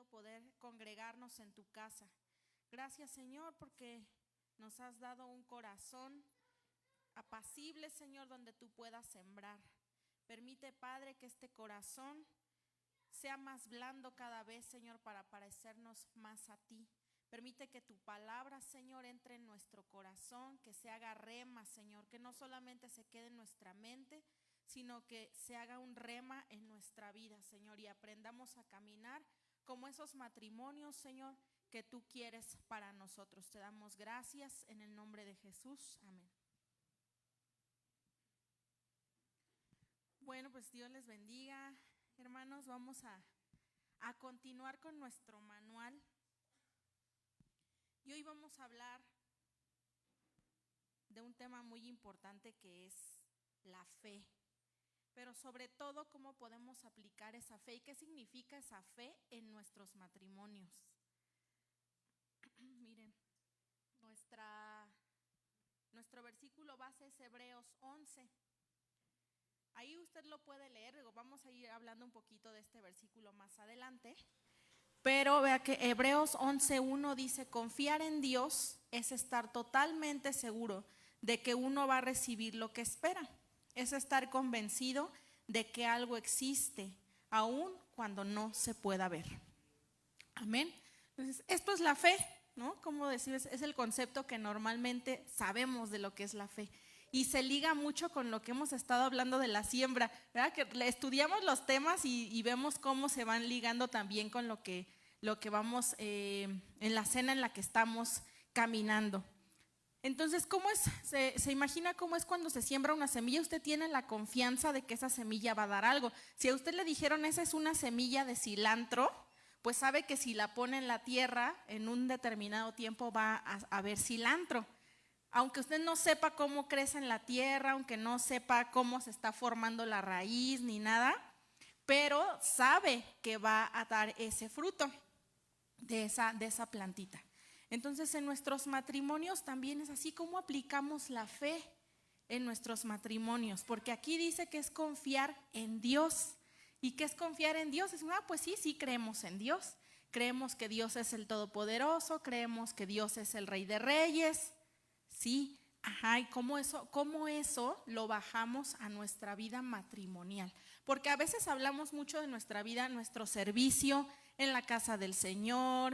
poder congregarnos en tu casa. Gracias, Señor, porque nos has dado un corazón apacible, Señor, donde tú puedas sembrar. Permite, Padre, que este corazón sea más blando cada vez, Señor, para parecernos más a ti. Permite que tu palabra, Señor, entre en nuestro corazón, que se haga rema, Señor, que no solamente se quede en nuestra mente, sino que se haga un rema en nuestra vida, Señor, y aprendamos a caminar como esos matrimonios, Señor, que tú quieres para nosotros. Te damos gracias en el nombre de Jesús. Amén. Bueno, pues Dios les bendiga, hermanos. Vamos a continuar con nuestro manual. Y hoy vamos a hablar de un tema muy importante que es la fe. Pero sobre todo, cómo podemos aplicar esa fe y qué significa esa fe en nuestros matrimonios. Miren, nuestro versículo base es Hebreos 11. Ahí usted lo puede leer, vamos a ir hablando un poquito de este versículo más adelante. Pero vea que Hebreos 11:1 dice: confiar en Dios es estar totalmente seguro de que uno va a recibir lo que espera. Es estar convencido de que algo existe, aun cuando no se pueda ver. Amén. Entonces, esto es la fe, ¿no? Como decir, es el concepto que normalmente sabemos de lo que es la fe. Y se liga mucho con lo que hemos estado hablando de la siembra, ¿verdad? Que estudiamos los temas y vemos cómo se van ligando también con lo que vamos en la cena en la que estamos caminando. Entonces, ¿cómo es? Se imagina cómo es cuando se siembra una semilla. Usted tiene la confianza de que esa semilla va a dar algo. Si a usted le dijeron esa es una semilla de cilantro, pues sabe que si la pone en la tierra en un determinado tiempo va a haber cilantro. Aunque usted no sepa cómo crece en la tierra, aunque no sepa cómo se está formando la raíz ni nada, pero sabe que va a dar ese fruto de esa plantita. Entonces, en nuestros matrimonios también es así. Como aplicamos la fe en nuestros matrimonios, porque aquí dice que es confiar en Dios. ¿Y qué es confiar en Dios? Es pues sí creemos en Dios. Creemos que Dios es el Todopoderoso, creemos que Dios es el Rey de Reyes. Sí, ¿y cómo eso lo bajamos a nuestra vida matrimonial? Porque a veces hablamos mucho de nuestra vida, nuestro servicio en la casa del Señor,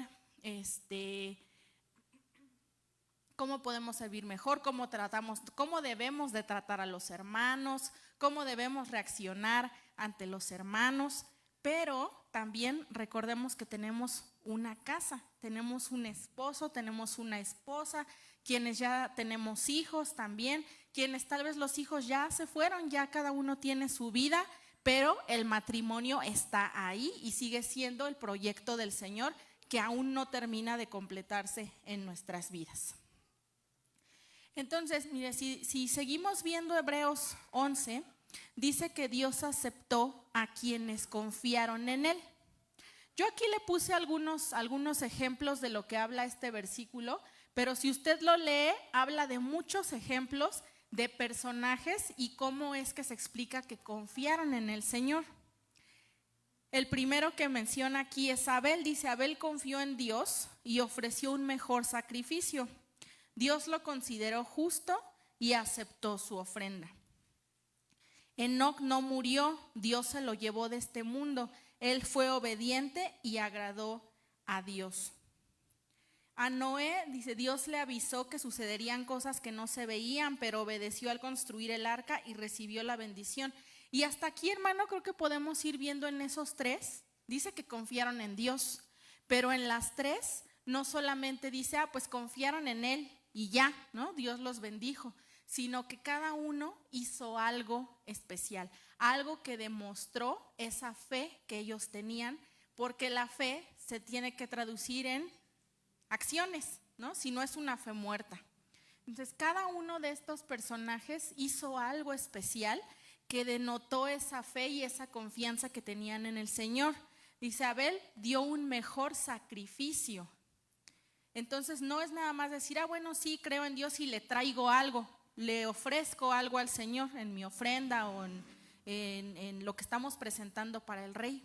cómo podemos servir mejor, cómo debemos de tratar a los hermanos, cómo debemos reaccionar ante los hermanos. Pero también recordemos que tenemos una casa, tenemos un esposo, tenemos una esposa, quienes ya tenemos hijos también, quienes tal vez los hijos ya se fueron, ya cada uno tiene su vida, pero el matrimonio está ahí y sigue siendo el proyecto del Señor que aún no termina de completarse en nuestras vidas. Entonces, mire, si seguimos viendo Hebreos 11, dice que Dios aceptó a quienes confiaron en Él. Yo aquí le puse algunos ejemplos de lo que habla este versículo, pero si usted lo lee, habla de muchos ejemplos de personajes y cómo es que se explica que confiaron en el Señor. El primero que menciona aquí es Abel. Dice: Abel confió en Dios y ofreció un mejor sacrificio. Dios lo consideró justo y aceptó su ofrenda. Enoc no murió, Dios se lo llevó de este mundo. Él fue obediente y agradó a Dios. A Noé, dice, Dios le avisó que sucederían cosas que no se veían, pero obedeció al construir el arca y recibió la bendición. Y hasta aquí, hermano, creo que podemos ir viendo en esos tres. Dice que confiaron en Dios, pero en las tres no solamente dice, pues confiaron en Él y ya, ¿no? Dios los bendijo, sino que cada uno hizo algo especial, algo que demostró esa fe que ellos tenían, porque la fe se tiene que traducir en acciones, ¿no? Si no es una fe muerta. Entonces, cada uno de estos personajes hizo algo especial que denotó esa fe y esa confianza que tenían en el Señor. Dice, Abel dio un mejor sacrificio. Entonces, no es nada más decir, bueno, sí, creo en Dios y le traigo algo, le ofrezco algo al Señor en mi ofrenda o en lo que estamos presentando para el Rey,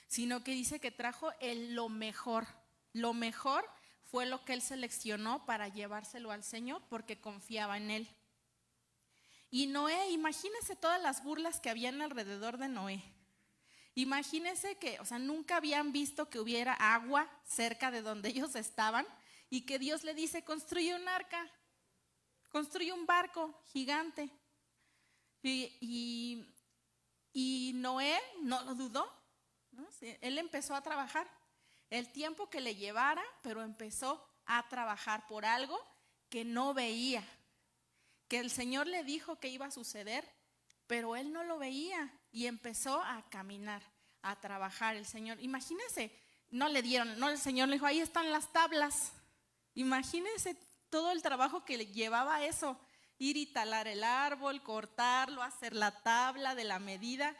sino que dice que trajo lo mejor. Lo mejor fue lo que él seleccionó para llevárselo al Señor porque confiaba en él. Y Noé, imagínense todas las burlas que habían alrededor de Noé. Imagínense que, nunca habían visto que hubiera agua cerca de donde ellos estaban y que Dios le dice, construye un arca, construye un barco gigante. Y Noé no lo dudó, ¿no? Sí, él empezó a trabajar el tiempo que le llevara, pero empezó a trabajar por algo que no veía, que el Señor le dijo que iba a suceder, pero él no lo veía y empezó a caminar, a trabajar. El Señor, imagínense, el Señor le dijo, ahí están las tablas. Imagínense todo el trabajo que le llevaba eso, ir y talar el árbol, cortarlo, hacer la tabla de la medida,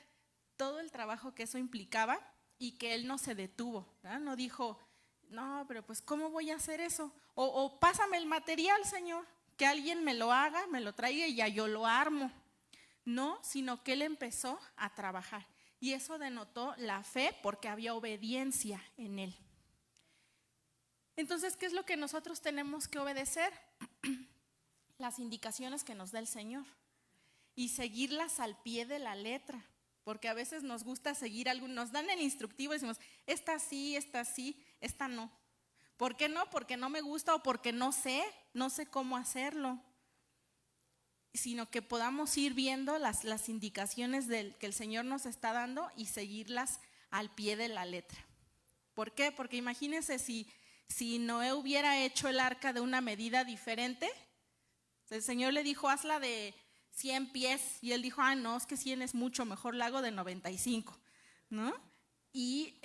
todo el trabajo que eso implicaba y que él no se detuvo, ¿verdad? No dijo, no, pero pues ¿cómo voy a hacer eso? O pásame el material, Señor, que alguien me lo haga, me lo traiga y ya yo lo armo. No, sino que él empezó a trabajar y eso denotó la fe porque había obediencia en él. Entonces, ¿qué es lo que nosotros tenemos que obedecer? Las indicaciones que nos da el Señor y seguirlas al pie de la letra, porque a veces nos gusta seguir nos dan el instructivo y decimos, esta sí, esta no. ¿Por qué no? Porque no me gusta o porque no sé cómo hacerlo, sino que podamos ir viendo las indicaciones que el Señor nos está dando y seguirlas al pie de la letra. ¿Por qué? Porque imagínense si Noé hubiera hecho el arca de una medida diferente, el Señor le dijo, hazla de 100 pies, y él dijo, no, es que 100 es mucho, mejor la hago de 95, ¿no? Y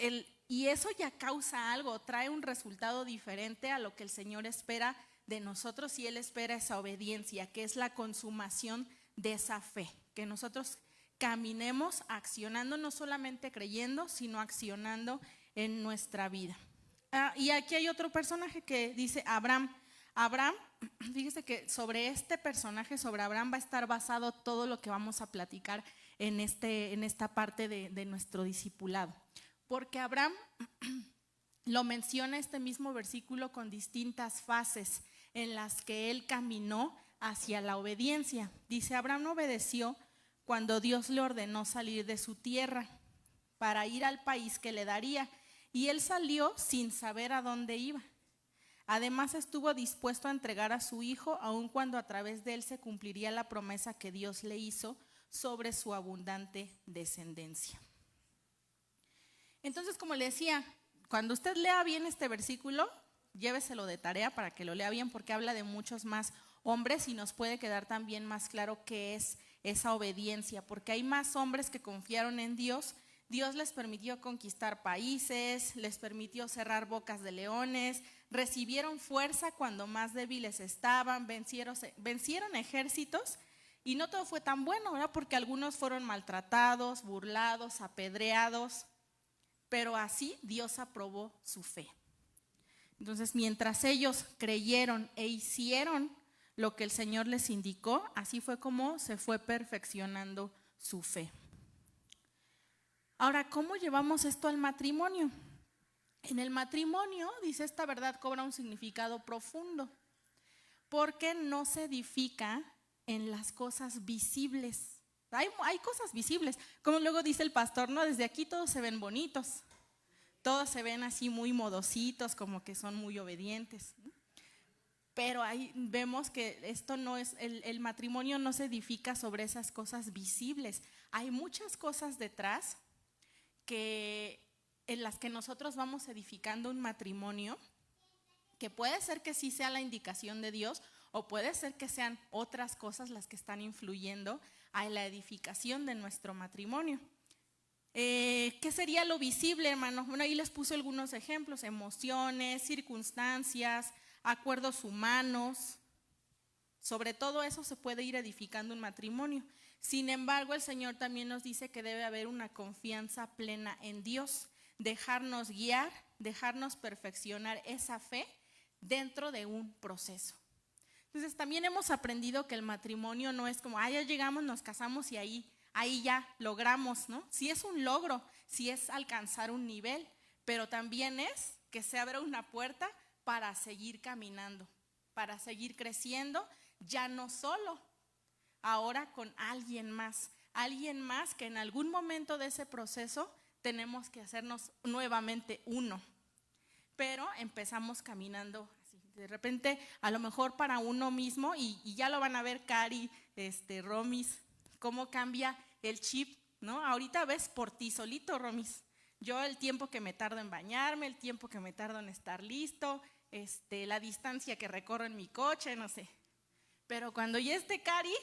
eso ya causa algo, trae un resultado diferente a lo que el Señor espera de nosotros, y él espera esa obediencia, que es la consumación de esa fe, que nosotros caminemos accionando, no solamente creyendo, sino accionando en nuestra vida. Y aquí hay otro personaje que dice Abraham. Abraham, fíjese que sobre este personaje, sobre Abraham va a estar basado todo lo que vamos a platicar en esta parte de nuestro discipulado. Porque Abraham lo menciona este mismo versículo con distintas fases en las que él caminó hacia la obediencia. Dice, Abraham obedeció cuando Dios le ordenó salir de su tierra para ir al país que le daría, y él salió sin saber a dónde iba. Además estuvo dispuesto a entregar a su hijo, aun cuando a través de él se cumpliría la promesa que Dios le hizo sobre su abundante descendencia. Entonces, como le decía, cuando usted lea bien este versículo, lléveselo de tarea para que lo lea bien, porque habla de muchos más hombres y nos puede quedar también más claro qué es esa obediencia, porque hay más hombres que confiaron en Dios. Dios les permitió conquistar países, les permitió cerrar bocas de leones, recibieron fuerza cuando más débiles estaban, vencieron ejércitos, y no todo fue tan bueno, ¿verdad? Porque algunos fueron maltratados, burlados, apedreados, pero así Dios aprobó su fe. Entonces, mientras ellos creyeron e hicieron lo que el Señor les indicó, así fue como se fue perfeccionando su fe. Ahora, ¿cómo llevamos esto al matrimonio? En el matrimonio, dice, esta verdad cobra un significado profundo, porque no se edifica en las cosas visibles. Hay cosas visibles, como luego dice el pastor, ¿no? Desde aquí todos se ven bonitos, todos se ven así muy modositos, como que son muy obedientes, ¿no? Pero ahí vemos que esto no es, el matrimonio no se edifica sobre esas cosas visibles. Hay muchas cosas detrás en las que nosotros vamos edificando un matrimonio, que puede ser que sí sea la indicación de Dios, o puede ser que sean otras cosas las que están influyendo a la edificación de nuestro matrimonio. ¿Qué sería lo visible, hermano? Bueno, ahí les puse algunos ejemplos: emociones, circunstancias, acuerdos humanos. Sobre todo eso se puede ir edificando un matrimonio. Sin embargo, el Señor también nos dice que debe haber una confianza plena en Dios, dejarnos guiar, dejarnos perfeccionar esa fe dentro de un proceso. Entonces también hemos aprendido que el matrimonio no es como, ya llegamos, nos casamos y ahí ahí ya logramos, ¿no? Sí es un logro, sí es alcanzar un nivel, pero también es que se abra una puerta para seguir caminando, para seguir creciendo, ya no solo, ahora con alguien más que en algún momento de ese proceso tenemos que hacernos nuevamente uno, pero empezamos caminando así, de repente a lo mejor para uno mismo y ya lo van a ver Cari, Romis, cómo cambia el chip, ¿no? Ahorita ves por ti solito, Romis. Yo el tiempo que me tardo en bañarme, el tiempo que me tardo en estar listo, la distancia que recorro en mi coche, no sé. Pero cuando ya esté Cari,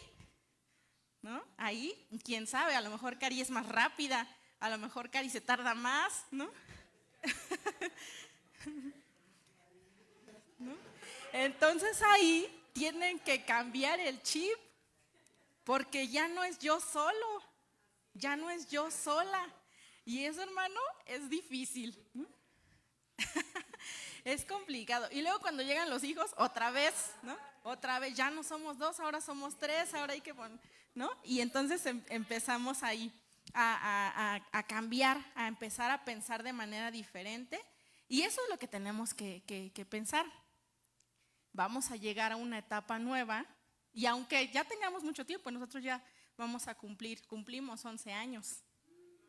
¿no? Ahí, quién sabe, a lo mejor Cari es más rápida, a lo mejor Cari se tarda más, ¿no? ¿No? Entonces ahí tienen que cambiar el chip, porque ya no es yo solo, ya no es yo sola. Y eso, hermano, es difícil, ¿no? Es complicado. Y luego cuando llegan los hijos, otra vez, ¿no? Otra vez, ya no somos dos, ahora somos tres, ahora hay que poner, ¿no? Y entonces empezamos ahí a cambiar, a empezar a pensar de manera diferente. Y eso es lo que tenemos que pensar. Vamos a llegar a una etapa nueva, y aunque ya tengamos mucho tiempo, nosotros ya vamos a cumplimos 11 años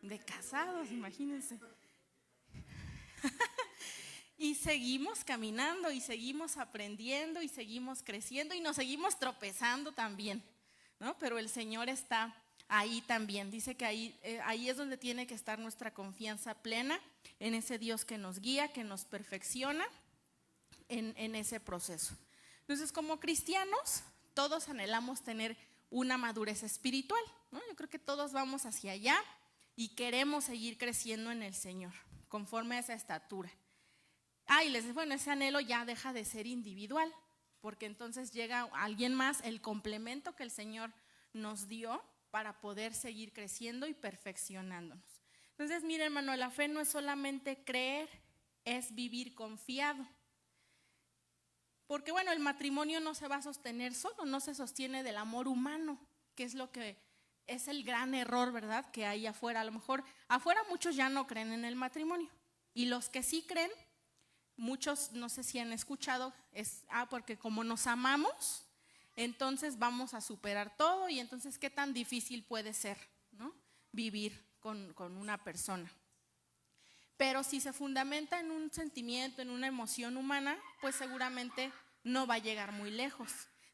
de casados, imagínense. Y seguimos caminando, y seguimos aprendiendo, y seguimos creciendo, y nos seguimos tropezando también, ¿no? Pero el Señor está ahí también. Dice que ahí es donde tiene que estar nuestra confianza plena, en ese Dios que nos guía, que nos perfecciona en ese proceso. Entonces, como cristianos, todos anhelamos tener una madurez espiritual, ¿no? Yo creo que todos vamos hacia allá y queremos seguir creciendo en el Señor, conforme a esa estatura. Y les digo, bueno, ese anhelo ya deja de ser individual, porque entonces llega alguien más, el complemento que el Señor nos dio para poder seguir creciendo y perfeccionándonos. Entonces, mire, hermano, la fe no es solamente creer, es vivir confiado. Porque bueno, el matrimonio no se va a sostener solo, no se sostiene del amor humano, que es lo que es el gran error, ¿verdad?, que hay afuera. A lo mejor afuera muchos ya no creen en el matrimonio, y los que sí creen, muchos no sé si han escuchado, porque como nos amamos, entonces vamos a superar todo, y entonces qué tan difícil puede ser, ¿no?, vivir con una persona. Pero si se fundamenta en un sentimiento, en una emoción humana, pues seguramente no va a llegar muy lejos.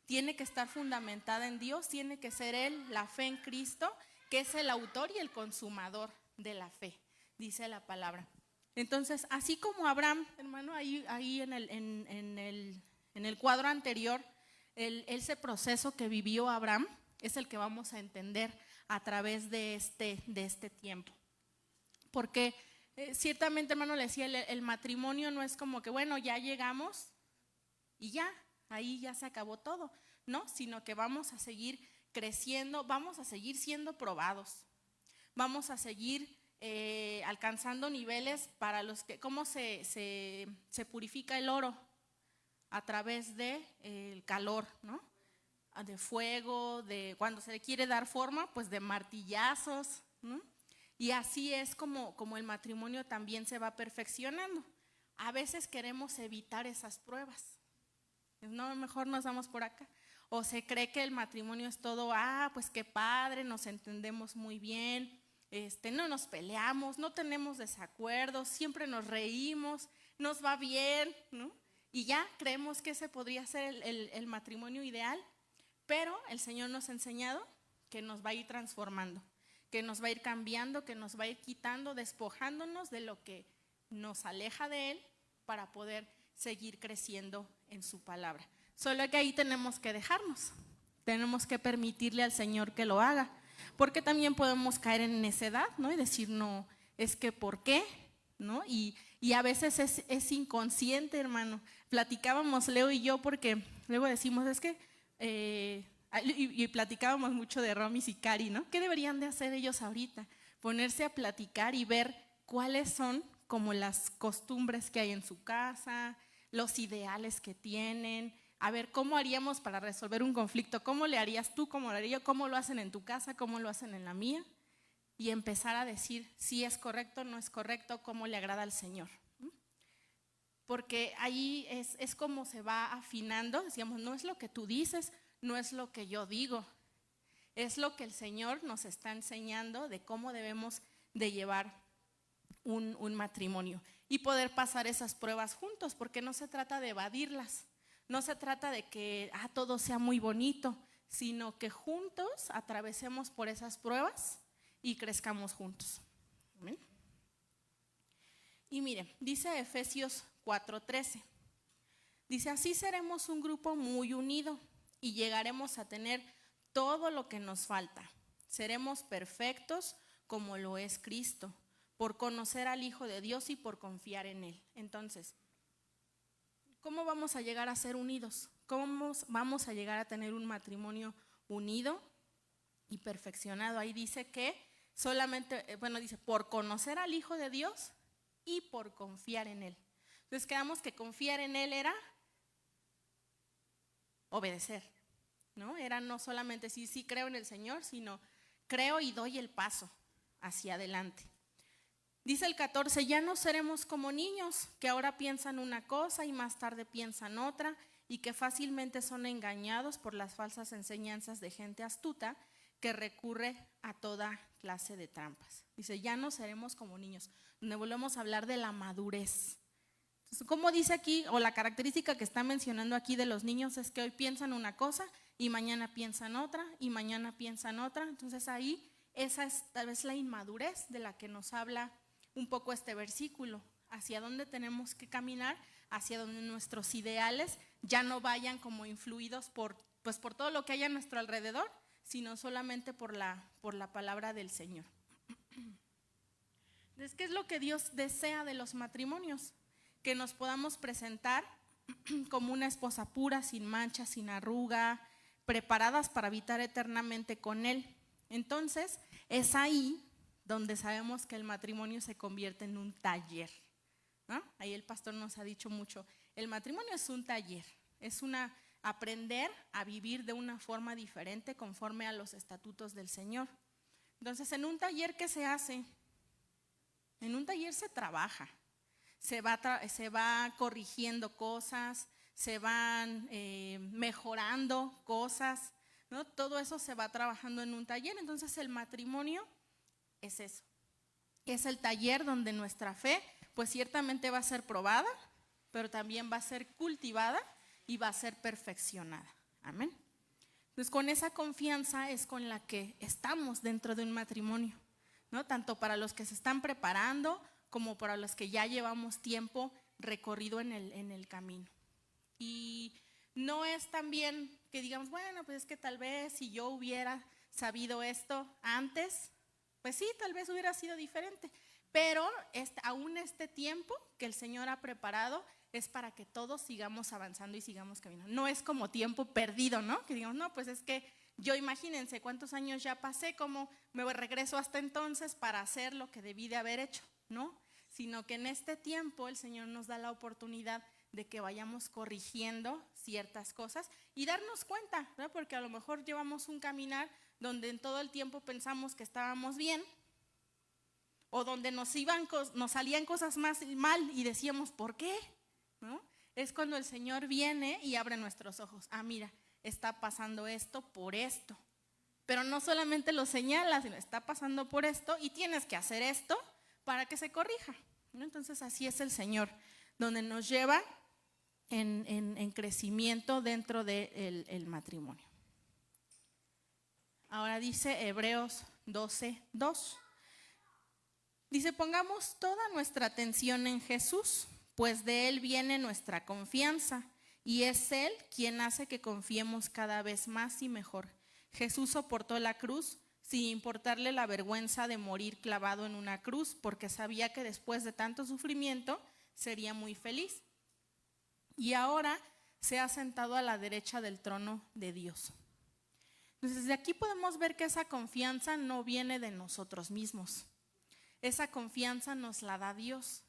Tiene que estar fundamentada en Dios, tiene que ser Él, la fe en Cristo, que es el autor y el consumador de la fe, dice la palabra. Entonces, así como Abraham, hermano, ahí en el cuadro anterior, ese proceso que vivió Abraham es el que vamos a entender a través de este tiempo. Porque ciertamente, hermano, le decía, el matrimonio no es como que, bueno, ya llegamos y ya, ahí ya se acabó todo, ¿no? Sino que vamos a seguir creciendo, vamos a seguir siendo probados, vamos a seguir alcanzando niveles para los que, ¿cómo se purifica el oro? A través del calor, ¿no? De fuego, de cuando se le quiere dar forma, pues de martillazos, ¿no? Y así es como el matrimonio también se va perfeccionando. A veces queremos evitar esas pruebas. No, mejor nos vamos por acá. O se cree que el matrimonio es todo, pues qué padre, nos entendemos muy bien, no nos peleamos, no tenemos desacuerdos, siempre nos reímos, nos va bien, ¿no? Y ya creemos que ese podría ser el matrimonio ideal, pero el Señor nos ha enseñado que nos va a ir transformando, que nos va a ir cambiando, que nos va a ir quitando, despojándonos de lo que nos aleja de Él para poder seguir creciendo en su palabra. Solo que ahí tenemos que dejarnos, tenemos que permitirle al Señor que lo haga, porque también podemos caer en necedad, ¿no? Y decir, no, es que ¿por qué? ¿No? Y a veces es inconsciente, hermano. Platicábamos Leo y yo, porque luego decimos, es que y platicábamos mucho de Romis y Cari, ¿no? ¿Qué deberían de hacer ellos ahorita? Ponerse a platicar y ver cuáles son como las costumbres que hay en su casa, los ideales que tienen, a ver, ¿cómo haríamos para resolver un conflicto? ¿Cómo le harías tú? ¿Cómo lo haría yo? ¿Cómo lo hacen en tu casa? ¿Cómo lo hacen en la mía? Y empezar a decir si es correcto, no es correcto, cómo le agrada al Señor. Porque ahí es como se va afinando, decíamos, no es lo que tú dices, no es lo que yo digo, es lo que el Señor nos está enseñando de cómo debemos de llevar un matrimonio y poder pasar esas pruebas juntos, porque no se trata de evadirlas, no se trata de que todo sea muy bonito, sino que juntos atravesemos por esas pruebas y crezcamos juntos. ¿Amén? Y miren, dice Efesios 4:13, dice, así seremos un grupo muy unido y llegaremos a tener todo lo que nos falta. Seremos perfectos como lo es Cristo, por conocer al Hijo de Dios y por confiar en Él. Entonces, ¿cómo vamos a llegar a ser unidos? ¿Cómo vamos a llegar a tener un matrimonio unido y perfeccionado? Ahí dice que solamente, dice, por conocer al Hijo de Dios y por confiar en Él. Entonces quedamos que confiar en Él era obedecer, ¿no? Era no solamente sí creo en el Señor, sino creo y doy el paso hacia adelante. Dice el 14, ya no seremos como niños que ahora piensan una cosa y más tarde piensan otra y que fácilmente son engañados por las falsas enseñanzas de gente astuta que recurre a toda clase de trampas. Dice, ya no seremos como niños, donde volvemos a hablar de la madurez. Entonces, como dice aquí, o la característica que está mencionando aquí de los niños es que hoy piensan una cosa y mañana piensan otra y mañana piensan otra. Entonces ahí esa es tal vez la inmadurez de la que nos habla un poco este versículo, hacia dónde tenemos que caminar, hacia donde nuestros ideales ya no vayan como influidos por todo lo que hay a nuestro alrededor, sino solamente por la palabra del Señor. Entonces, ¿qué es lo que Dios desea de los matrimonios? Que nos podamos presentar como una esposa pura, sin mancha, sin arruga, preparadas para habitar eternamente con Él. Entonces, es ahí donde sabemos que el matrimonio se convierte en un taller, ¿no? Ahí el pastor nos ha dicho mucho, el matrimonio es un taller, es aprender a vivir de una forma diferente conforme a los estatutos del Señor. Entonces, en un taller, ¿qué se hace? En un taller se trabaja, se va corrigiendo cosas, se van mejorando cosas, ¿no? Todo eso se va trabajando en un taller. Entonces el matrimonio es eso, es el taller donde nuestra fe pues ciertamente va a ser probada, pero también va a ser cultivada y va a ser perfeccionada. Amén. Entonces con esa confianza es con la que estamos dentro de un matrimonio, ¿no? Tanto para los que se están preparando como para los que ya llevamos tiempo recorrido en el camino. Y no es también que digamos, bueno, pues es que tal vez si yo hubiera sabido esto antes, pues sí, tal vez hubiera sido diferente. Pero aún este tiempo que el Señor ha preparado es para que todos sigamos avanzando y sigamos caminando. No es como tiempo perdido, ¿no? Que digamos, no, pues es que yo imagínense cuántos años ya pasé, cómo me regreso hasta entonces para hacer lo que debí de haber hecho, ¿no? Sino que en este tiempo el Señor nos da la oportunidad de que vayamos corrigiendo ciertas cosas y darnos cuenta, ¿no? Porque a lo mejor llevamos un caminar donde en todo el tiempo pensamos que estábamos bien, o donde nos salían cosas más mal y decíamos, ¿por qué? ¿No? Es cuando el Señor viene y abre nuestros ojos. Mira, está pasando esto por esto. Pero no solamente lo señala, sino está pasando por esto y tienes que hacer esto para que se corrija, ¿no? Entonces así es el Señor, donde nos lleva en crecimiento dentro del matrimonio. Ahora dice Hebreos 12:2. Dice, pongamos toda nuestra atención en Jesús, pues de Él viene nuestra confianza y es Él quien hace que confiemos cada vez más y mejor. Jesús soportó la cruz sin importarle la vergüenza de morir clavado en una cruz, porque sabía que después de tanto sufrimiento sería muy feliz. Y ahora se ha sentado a la derecha del trono de Dios. Entonces, de aquí podemos ver que esa confianza no viene de nosotros mismos. Esa confianza nos la da Dios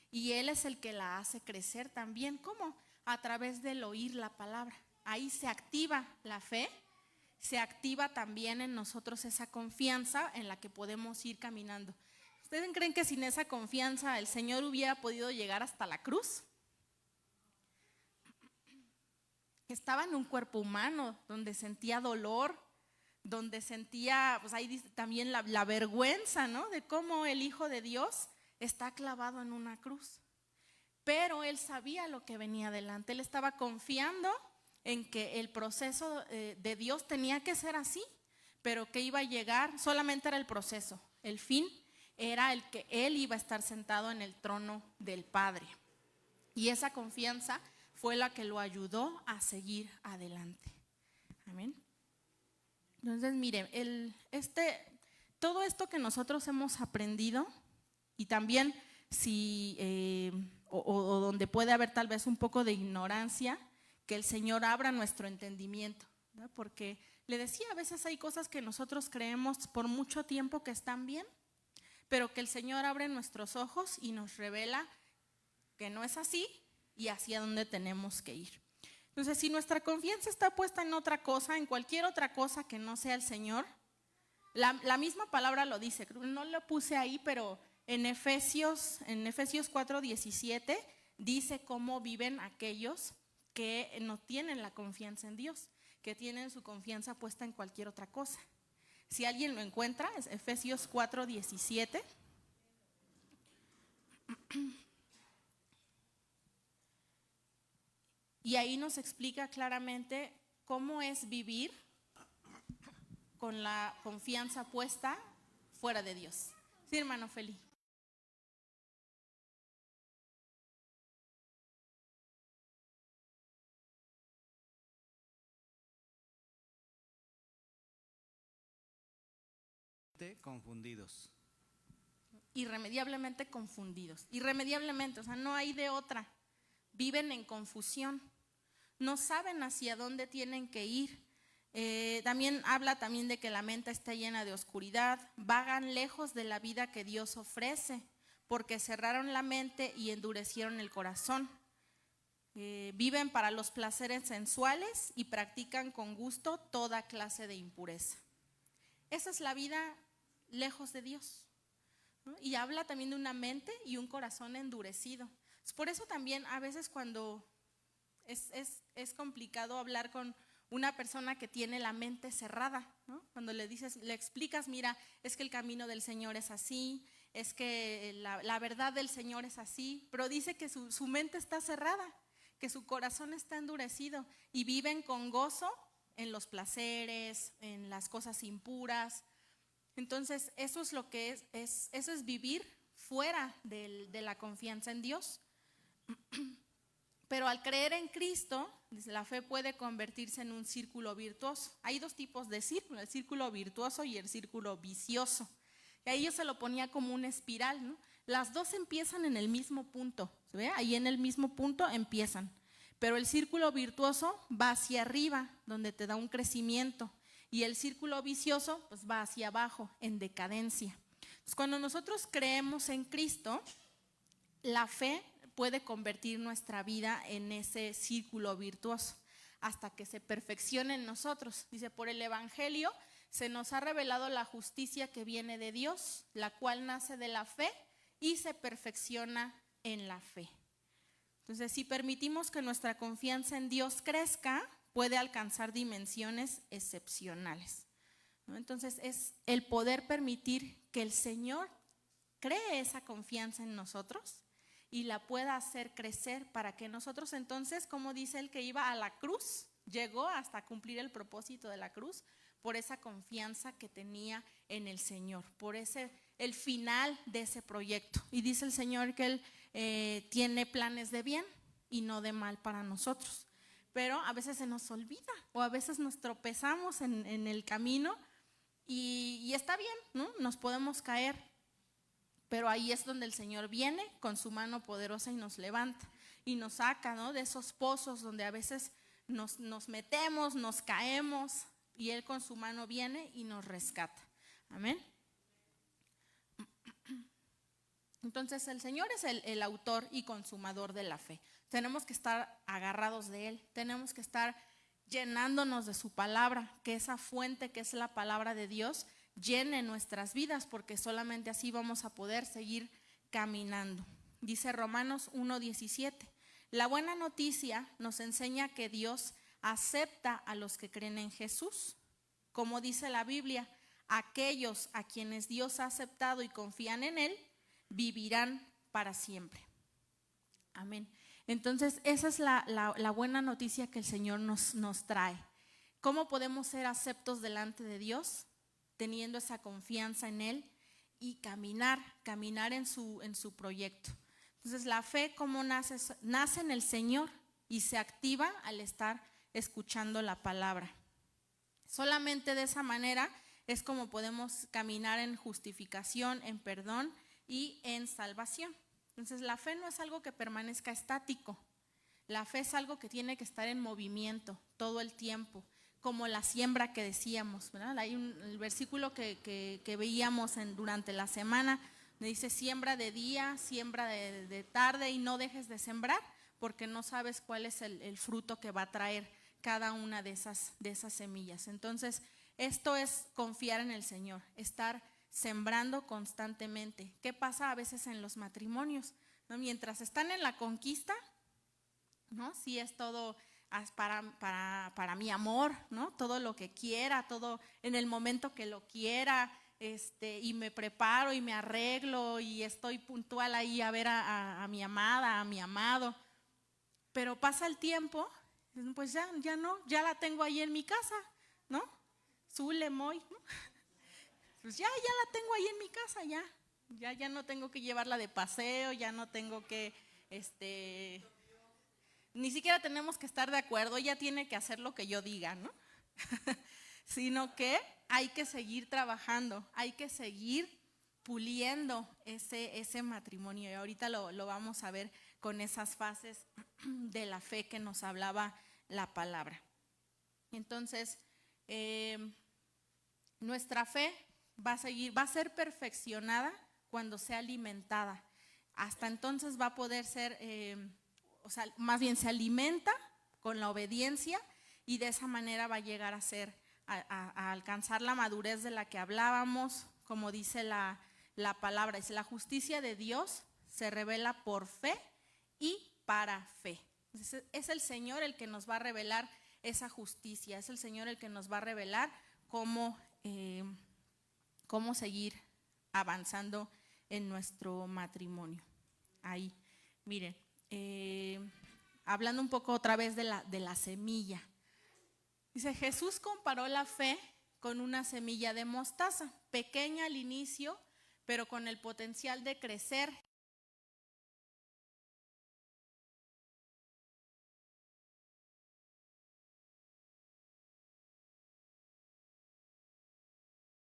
y Él es el que la hace crecer también. ¿Cómo? a través del oír la palabra. Ahí se activa la fe, se activa también en nosotros esa confianza en la que podemos ir caminando. ¿Ustedes creen que sin esa confianza el Señor hubiera podido llegar hasta la cruz? Estaba en un cuerpo humano donde sentía dolor, donde sentía, pues ahí dice también la vergüenza, ¿no? De cómo el Hijo de Dios está clavado en una cruz. Pero él sabía lo que venía adelante, él estaba confiando en que el proceso de Dios tenía que ser así, pero que iba a llegar, solamente era el proceso, el fin era el que él iba a estar sentado en el trono del Padre. Y esa confianza fue la que lo ayudó a seguir adelante. Amén. Entonces, miren, todo esto que nosotros hemos aprendido, y también si o donde puede haber tal vez un poco de ignorancia, que el Señor abra nuestro entendimiento, ¿no? Porque le decía, a veces hay cosas que nosotros creemos por mucho tiempo que están bien, pero que el Señor abre nuestros ojos y nos revela que no es así y hacia dónde tenemos que ir. Entonces, si nuestra confianza está puesta en otra cosa, en cualquier otra cosa que no sea el Señor, la misma palabra lo dice, no lo puse ahí, pero en Efesios 4:17 dice cómo viven aquellos que no tienen la confianza en Dios, que tienen su confianza puesta en cualquier otra cosa. Si alguien lo encuentra, es Efesios 4:17. Y ahí nos explica claramente cómo es vivir con la confianza puesta fuera de Dios. Sí, hermano Feli. Confundidos. Irremediablemente confundidos. Irremediablemente, o sea, no hay de otra. Viven en confusión. No saben hacia dónde tienen que ir. También habla también de que la mente está llena de oscuridad. Vagan lejos de la vida que Dios ofrece, porque cerraron la mente y endurecieron el corazón. Viven para los placeres sensuales y practican con gusto toda clase de impureza. Esa es la vida lejos de Dios, ¿no? Y habla también de una mente y un corazón endurecido. Por eso también a veces cuando es complicado hablar con una persona que tiene la mente cerrada, ¿no? Cuando le explicas, mira, es que el camino del Señor es así, es que la verdad del Señor es así, pero dice que su mente está cerrada, que su corazón está endurecido y viven con gozo en los placeres, en las cosas impuras. Entonces eso es lo que eso es vivir fuera de la confianza en Dios. Pero al creer en Cristo, la fe puede convertirse en un círculo virtuoso. Hay dos tipos de círculo, el círculo virtuoso y el círculo vicioso. Y ahí yo se lo ponía como una espiral, ¿no? Las dos empiezan en el mismo punto, ¿se ve? Ahí en el mismo punto empiezan. Pero el círculo virtuoso va hacia arriba, donde te da un crecimiento. Y el círculo vicioso pues va hacia abajo, en decadencia. Entonces, cuando nosotros creemos en Cristo, la fe puede convertir nuestra vida en ese círculo virtuoso hasta que se perfeccione en nosotros. Dice, por el Evangelio se nos ha revelado la justicia que viene de Dios, la cual nace de la fe y se perfecciona en la fe. Entonces, si permitimos que nuestra confianza en Dios crezca, puede alcanzar dimensiones excepcionales, ¿no? Entonces, es el poder permitir que el Señor cree esa confianza en nosotros y la pueda hacer crecer para que nosotros entonces, como dice el que iba a la cruz, llegó hasta cumplir el propósito de la cruz por esa confianza que tenía en el Señor, por el final de ese proyecto. Y dice el Señor que Él tiene planes de bien y no de mal para nosotros. Pero a veces se nos olvida o a veces nos tropezamos en el camino y está bien, ¿no? Nos podemos caer. Pero ahí es donde el Señor viene con su mano poderosa y nos levanta y nos saca, ¿no? De esos pozos donde a veces nos metemos, nos caemos y Él con su mano viene y nos rescata. Amén. Entonces el Señor es el autor y consumador de la fe. Tenemos que estar agarrados de Él, tenemos que estar llenándonos de su palabra, que esa fuente que es la palabra de Dios llene nuestras vidas, porque solamente así vamos a poder seguir caminando. Dice Romanos 1:17, la buena noticia nos enseña que Dios acepta a los que creen en Jesús. Como dice la Biblia, aquellos a quienes Dios ha aceptado y confían en Él, vivirán para siempre. Amén. Entonces esa es la buena noticia que el Señor nos trae. ¿Cómo podemos ser aceptos delante de Dios? Teniendo esa confianza en Él y caminar en su proyecto. Entonces la fe, ¿cómo nace? Nace en el Señor y se activa al estar escuchando la palabra. Solamente de esa manera es como podemos caminar en justificación, en perdón y en salvación. Entonces la fe no es algo que permanezca estático, la fe es algo que tiene que estar en movimiento todo el tiempo, como la siembra que decíamos, ¿verdad? Hay el versículo que veíamos durante la semana, me dice siembra de día, siembra de tarde y no dejes de sembrar porque no sabes cuál es el fruto que va a traer cada una de esas semillas. Entonces esto es confiar en el Señor, estar sembrando constantemente. ¿Qué pasa a veces en los matrimonios? ¿No? Mientras están en la conquista, ¿no? Sí es todo para mi amor, ¿no? Todo lo que quiera, todo en el momento que lo quiera, y me preparo y me arreglo y estoy puntual ahí a ver a mi amada, a mi amado. Pero pasa el tiempo, pues ya no, ya la tengo ahí en mi casa, ¿no? Zule, Moy, ¿no? Pues ya la tengo ahí en mi casa, ya no tengo que llevarla de paseo, ya no tengo que, ni siquiera tenemos que estar de acuerdo, ella tiene que hacer lo que yo diga, ¿no? Sino que hay que seguir trabajando, hay que seguir puliendo ese matrimonio y ahorita lo vamos a ver con esas fases de la fe que nos hablaba la palabra. Entonces, nuestra fe va a ser perfeccionada cuando sea alimentada. Hasta entonces va a poder ser, más bien se alimenta con la obediencia y de esa manera va a llegar a ser, a alcanzar la madurez de la que hablábamos, como dice la palabra. Dice, la justicia de Dios se revela por fe y para fe. Entonces, es el Señor el que nos va a revelar esa justicia, es el Señor el que nos va a revelar cómo seguir avanzando en nuestro matrimonio. Ahí, miren, hablando un poco otra vez de la semilla. Dice, Jesús comparó la fe con una semilla de mostaza, pequeña al inicio, pero con el potencial de crecer.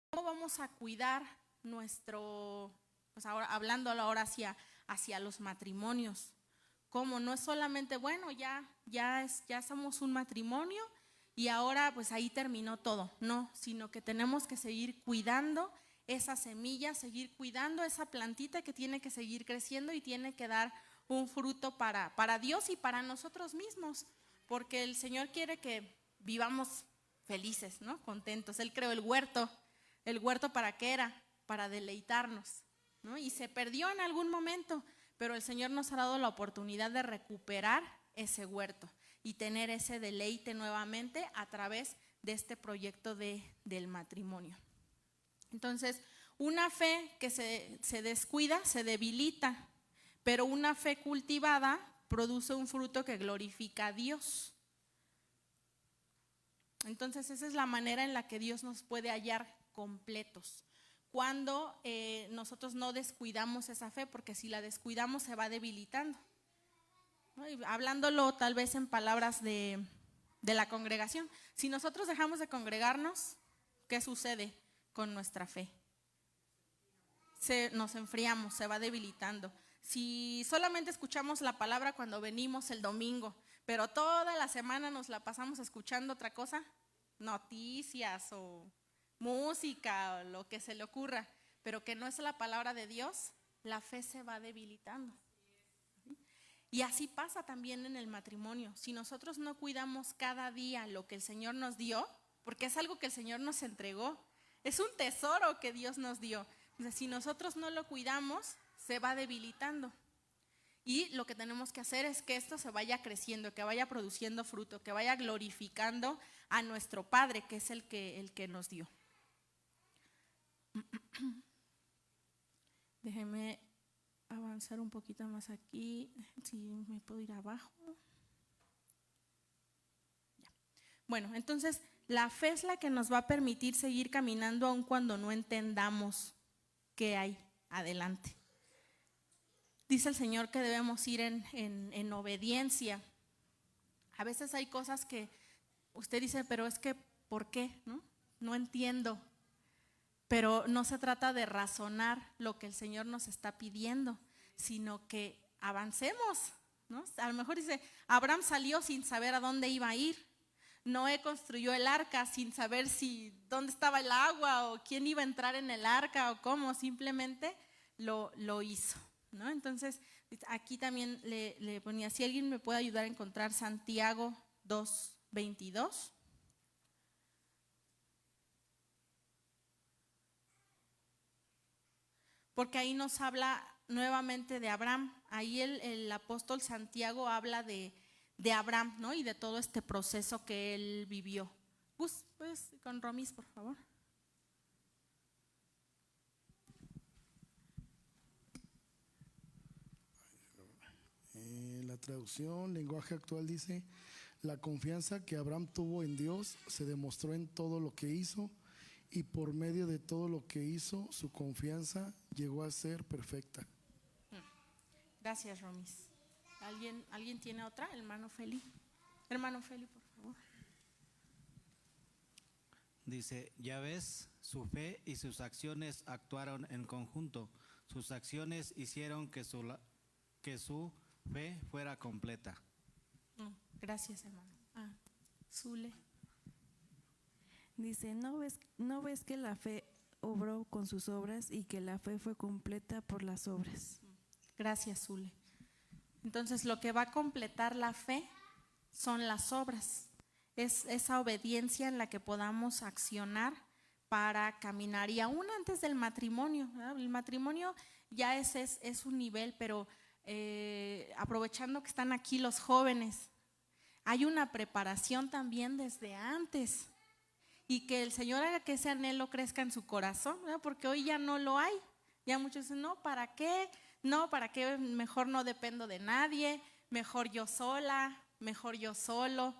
¿Cómo vamos a cuidar nuestro, pues ahora hablándolo ahora hacia los matrimonios? ¿Cómo? No es solamente, bueno, ya somos un matrimonio y ahora pues ahí terminó todo. No, sino que tenemos que seguir cuidando esa semilla, seguir cuidando esa plantita que tiene que seguir creciendo y tiene que dar un fruto para Dios y para nosotros mismos, porque el Señor quiere que vivamos felices, ¿no? Contentos. Él creó el huerto. ¿El huerto para qué era? Para deleitarnos, ¿no? Y se perdió en algún momento, pero el Señor nos ha dado la oportunidad de recuperar ese huerto y tener ese deleite nuevamente a través de este proyecto del matrimonio. Entonces, una fe que se descuida, se debilita, pero una fe cultivada produce un fruto que glorifica a Dios. Entonces, esa es la manera en la que Dios nos puede hallar completos. Cuando nosotros no descuidamos esa fe, porque si la descuidamos se va debilitando, ¿no? Hablándolo tal vez en palabras de la congregación, si nosotros dejamos de congregarnos, ¿qué sucede con nuestra fe? Nos enfriamos, se va debilitando. Si solamente escuchamos la palabra cuando venimos el domingo, pero toda la semana nos la pasamos escuchando otra cosa, noticias o música o lo que se le ocurra, pero que no es la palabra de Dios, la fe se va debilitando. Y así pasa también en el matrimonio. Si nosotros no cuidamos cada día lo que el Señor nos dio, porque es algo que el Señor nos entregó, es un tesoro que Dios nos dio. Entonces, si nosotros no lo cuidamos, se va debilitando. Y lo que tenemos que hacer es que esto se vaya creciendo, que vaya produciendo fruto, que vaya glorificando a nuestro Padre, que es el que nos dio. Déjeme avanzar un poquito más aquí, si me puedo ir abajo. Ya. Bueno, entonces la fe es la que nos va a permitir seguir caminando aun cuando no entendamos qué hay adelante. Dice el Señor que debemos ir en obediencia. A veces hay cosas que usted dice, pero es que, ¿por qué? No entiendo. Pero no se trata de razonar lo que el Señor nos está pidiendo, sino que avancemos, ¿no? A lo mejor dice, Abraham salió sin saber a dónde iba a ir. Noé construyó el arca sin saber dónde estaba el agua o quién iba a entrar en el arca o cómo, simplemente lo hizo, ¿no? Entonces, aquí también le ponía, si alguien me puede ayudar a encontrar Santiago 2:22. Porque ahí nos habla nuevamente de Abraham. Ahí el apóstol Santiago habla de Abraham, ¿no? Y de todo este proceso que él vivió. Pues con Romis, por favor. La traducción, lenguaje actual dice, la confianza que Abraham tuvo en Dios se demostró en todo lo que hizo, y por medio de todo lo que hizo, su confianza llegó a ser perfecta. Gracias, Romis. ¿Alguien tiene otra? Hermano Feli, por favor. Dice, ya ves, su fe y sus acciones actuaron en conjunto. Sus acciones hicieron que su fe fuera completa. Gracias, hermano. Zule. Dice, ¿no ves que la fe obró con sus obras y que la fe fue completa por las obras? Gracias, Zule. Entonces, lo que va a completar la fe son las obras. Es esa obediencia en la que podamos accionar para caminar. Y aún antes del matrimonio, ¿verdad? El matrimonio ya es un nivel, pero aprovechando que están aquí los jóvenes, hay una preparación también desde antes. Y que el Señor haga que ese anhelo crezca en su corazón, ¿verdad? Porque hoy ya no lo hay. Ya muchos dicen, no, ¿para qué? No, ¿para qué? Mejor no dependo de nadie, mejor yo sola, mejor yo solo.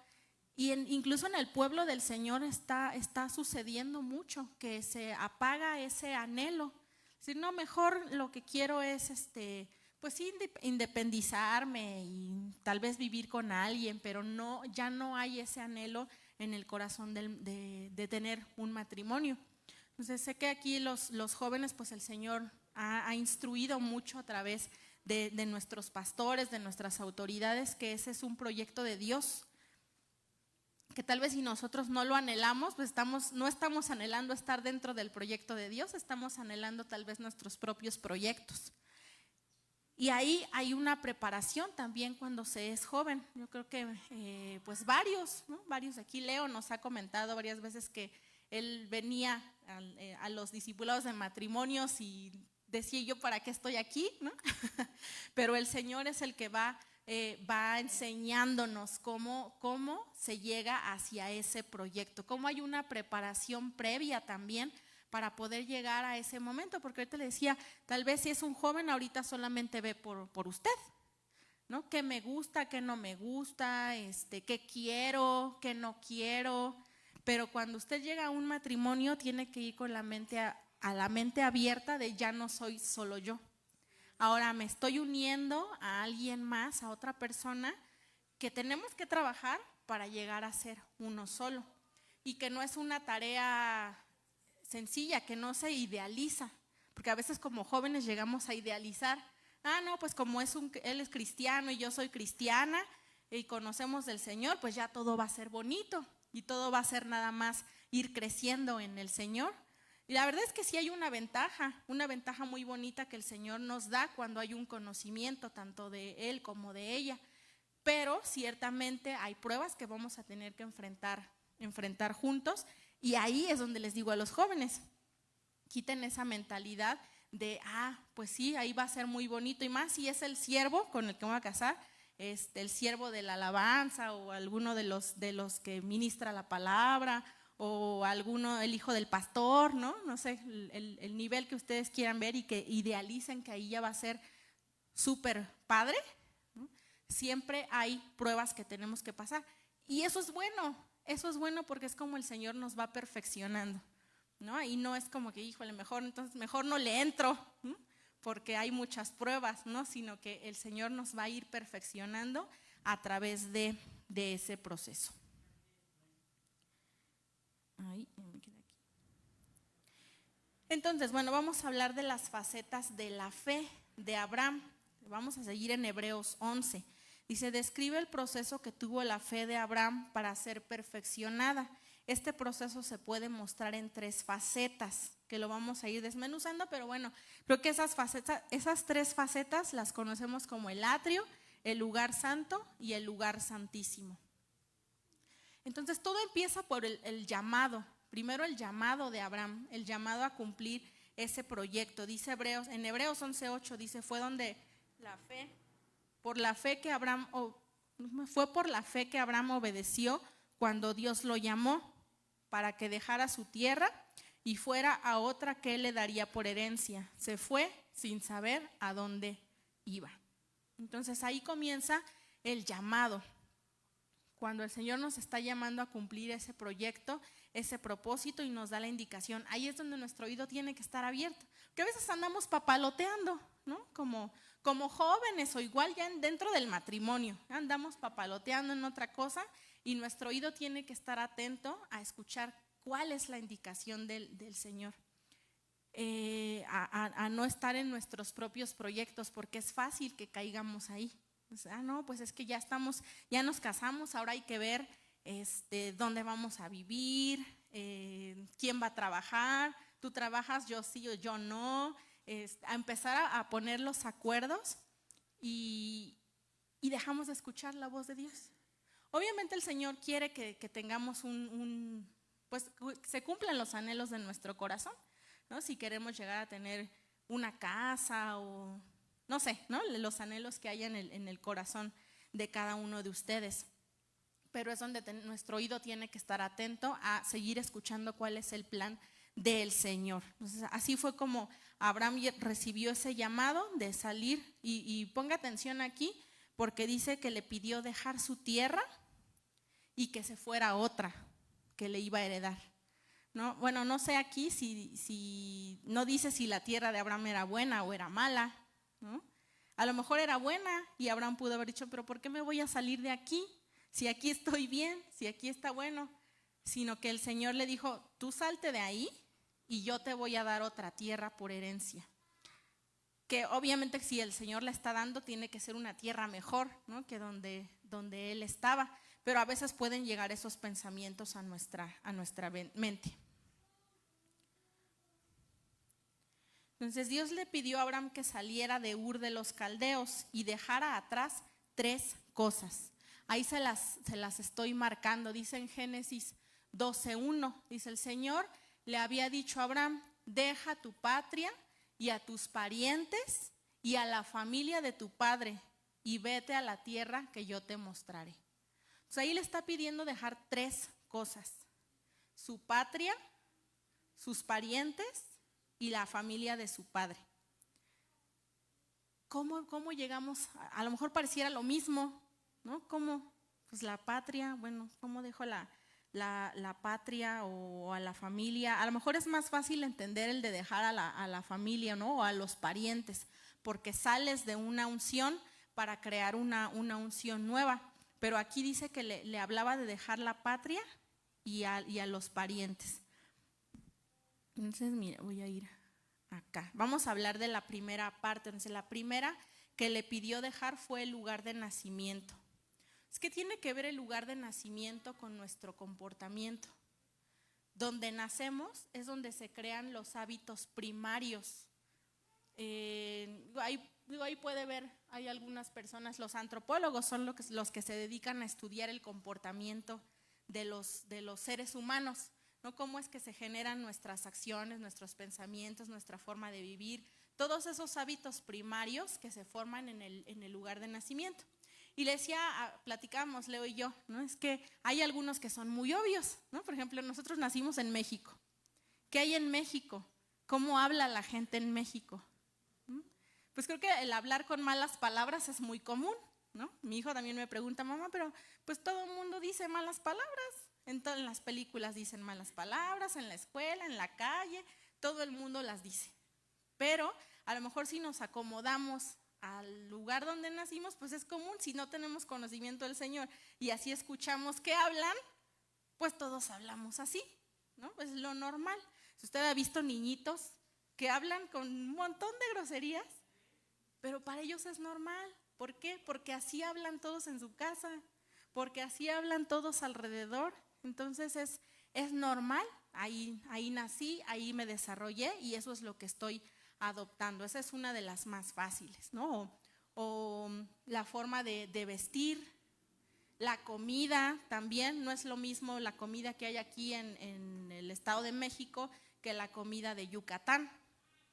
Y incluso en el pueblo del Señor está sucediendo mucho, que se apaga ese anhelo. Es decir, no, mejor lo que quiero es pues sí, independizarme y tal vez vivir con alguien, pero no, ya no hay ese anhelo en el corazón de tener un matrimonio. Entonces sé que aquí los jóvenes, pues el Señor ha instruido mucho a través de nuestros pastores, de nuestras autoridades, que ese es un proyecto de Dios, que tal vez si nosotros no lo anhelamos, pues no estamos anhelando estar dentro del proyecto de Dios, estamos anhelando tal vez nuestros propios proyectos. Y ahí hay una preparación también cuando se es joven. Yo creo que pues varios, ¿no? Varios de aquí, Leo nos ha comentado varias veces que él venía a los discipulados de matrimonios y decía, yo para qué estoy aquí, ¿no? Pero el Señor es el que va enseñándonos cómo se llega hacia ese proyecto, cómo hay una preparación previa también para poder llegar a ese momento, porque ahorita le decía, tal vez si es un joven ahorita solamente ve por usted, ¿no? ¿Qué me gusta, qué no me gusta, qué quiero, qué no quiero? Pero cuando usted llega a un matrimonio tiene que ir con la mente a la mente abierta de ya no soy solo yo. Ahora me estoy uniendo a alguien más, a otra persona que tenemos que trabajar para llegar a ser uno solo y que no es una tarea sencilla, que no se idealiza, porque a veces como jóvenes llegamos a idealizar, no, pues como él es cristiano y yo soy cristiana y conocemos del Señor, pues ya todo va a ser bonito y todo va a ser nada más ir creciendo en el Señor. Y la verdad es que sí hay una ventaja muy bonita que el Señor nos da cuando hay un conocimiento tanto de Él como de ella. Pero ciertamente hay pruebas que vamos a tener que enfrentar juntos. Y ahí es donde les digo a los jóvenes, quiten esa mentalidad de, pues sí, ahí va a ser muy bonito. Y más si es el siervo con el que me voy a casar, el siervo de la alabanza o alguno de los que ministra la palabra, o alguno, el hijo del pastor, ¿no? No sé, el nivel que ustedes quieran ver y que idealicen que ahí ya va a ser súper padre, ¿no? Siempre hay pruebas que tenemos que pasar. Y eso es bueno porque es como el Señor nos va perfeccionando, ¿no? Y no es como que, híjole, mejor no le entro, ¿no? Porque hay muchas pruebas, ¿no? Sino que el Señor nos va a ir perfeccionando a través de ese proceso. Ahí, me quedé aquí. Entonces, bueno, vamos a hablar de las facetas de la fe de Abraham. Vamos a seguir en Hebreos 11. Dice, describe el proceso que tuvo la fe de Abraham para ser perfeccionada. Este proceso se puede mostrar en 3 facetas, que lo vamos a ir desmenuzando, pero bueno, creo que esas 3 facetas las conocemos como el atrio, el lugar santo y el lugar santísimo. Entonces todo empieza por el llamado, primero el llamado de Abraham, el llamado a cumplir ese proyecto. Dice en Hebreos 11:8 dice, fue por la fe que Abraham obedeció cuando Dios lo llamó para que dejara su tierra y fuera a otra que él le daría por herencia. Se fue sin saber a dónde iba. Entonces ahí comienza el llamado. Cuando el Señor nos está llamando a cumplir ese proyecto, ese propósito y nos da la indicación, ahí es donde nuestro oído tiene que estar abierto. Porque a veces andamos papaloteando, ¿no? Como jóvenes o igual ya dentro del matrimonio, andamos papaloteando en otra cosa y nuestro oído tiene que estar atento a escuchar cuál es la indicación del Señor. A no estar en nuestros propios proyectos porque es fácil que caigamos ahí. No, pues es que ya nos casamos, ahora hay que ver dónde vamos a vivir, quién va a trabajar, tú trabajas, yo sí o yo no, a empezar a poner los acuerdos y dejamos de escuchar la voz de Dios. Obviamente el Señor quiere que tengamos pues se cumplan los anhelos de nuestro corazón, ¿no? Si queremos llegar a tener una casa o no sé, ¿no? Los anhelos que hay en el corazón de cada uno de ustedes. Pero es donde nuestro oído tiene que estar atento a seguir escuchando cuál es el plan del Señor. Entonces, así fue como Abraham recibió ese llamado de salir y ponga atención aquí porque dice que le pidió dejar su tierra y que se fuera a otra que le iba a heredar. ¿No? Bueno, no sé aquí si no dice si la tierra de Abraham era buena o era mala, ¿no? A lo mejor era buena y Abraham pudo haber dicho, pero ¿por qué me voy a salir de aquí? Si aquí estoy bien, si aquí está bueno. Sino que el Señor le dijo, tú salte de ahí y yo te voy a dar otra tierra por herencia. Que obviamente si el Señor la está dando tiene que ser una tierra mejor, ¿no? Que donde Él estaba. Pero a veces pueden llegar esos pensamientos a nuestra mente. Entonces Dios le pidió a Abraham que saliera de Ur de los Caldeos y dejara atrás 3 cosas. Ahí se las estoy marcando. Dice en Génesis 12:1, dice el Señor le había dicho a Abraham, deja a tu patria y a tus parientes y a la familia de tu padre y vete a la tierra que yo te mostraré. Entonces ahí le está pidiendo dejar 3 cosas: su patria, sus parientes y la familia de su padre. ¿Cómo llegamos? A lo mejor pareciera lo mismo, ¿no? ¿Cómo? Pues la patria, bueno, ¿cómo dejo la patria o a la familia? A lo mejor es más fácil entender el de dejar a la familia, ¿no? O a los parientes, porque sales de una unción para crear una unción nueva. Pero aquí dice que le hablaba de dejar la patria y a los parientes. Entonces, mira, voy a ir acá. Vamos a hablar de la primera parte. Entonces, la primera que le pidió dejar fue el lugar de nacimiento. Es que tiene que ver el lugar de nacimiento con nuestro comportamiento. donde nacemos es donde se crean los hábitos primarios. Ahí puede ver, hay algunas personas, los antropólogos son los que se dedican a estudiar el comportamiento de los seres humanos, ¿no? Cómo es que se generan nuestras acciones, nuestros pensamientos, nuestra forma de vivir, todos esos hábitos primarios que se forman en el lugar de nacimiento. Y le decía, platicábamos Leo y yo, ¿no? Es que hay algunos que son muy obvios, ¿no? Por ejemplo, nosotros nacimos en México. ¿Qué hay en México? ¿Cómo habla la gente en México? Pues creo que el hablar con malas palabras es muy común, ¿no? Mi hijo también me pregunta, mamá, pero pues todo el mundo dice malas palabras. En las películas dicen malas palabras, en la escuela, en la calle, todo el mundo las dice. Pero a lo mejor si nos acomodamos al lugar donde nacimos, pues es común, si no tenemos conocimiento del Señor y así escuchamos que hablan, pues todos hablamos así, ¿no? Es lo normal. Si usted ha visto niñitos que hablan con un montón de groserías, pero para ellos es normal. ¿Por qué? Porque así hablan todos en su casa, porque así hablan todos alrededor. Entonces es normal, ahí nací, ahí me desarrollé y eso es lo que estoy adoptando. Esa es una de las más fáciles, ¿no? O la forma de vestir, la comida también. No es lo mismo la comida que hay aquí en el Estado de México que la comida de Yucatán,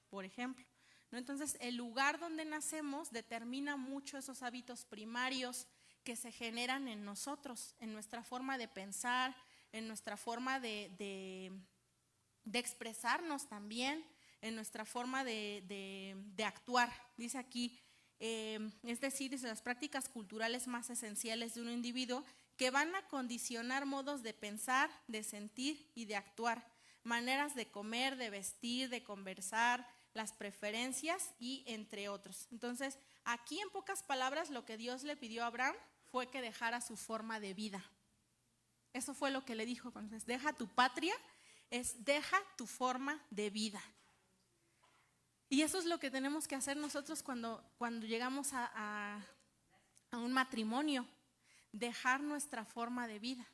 por ejemplo, ¿no? Entonces el lugar donde nacemos determina mucho esos hábitos primarios que se generan en nosotros, en nuestra forma de pensar, en nuestra forma de expresarnos también, en nuestra forma de actuar. Dice aquí, es decir, dice, las prácticas culturales más esenciales de un individuo que van a condicionar modos de pensar, de sentir y de actuar, maneras de comer, de vestir, de conversar, las preferencias y entre otros. Entonces, aquí en pocas palabras lo que Dios le pidió a Abraham fue que dejara su forma de vida. Eso fue lo que le dijo. Entonces, deja tu patria, deja tu forma de vida. Y eso es lo que tenemos que hacer nosotros cuando llegamos a un matrimonio, dejar nuestra forma de vida.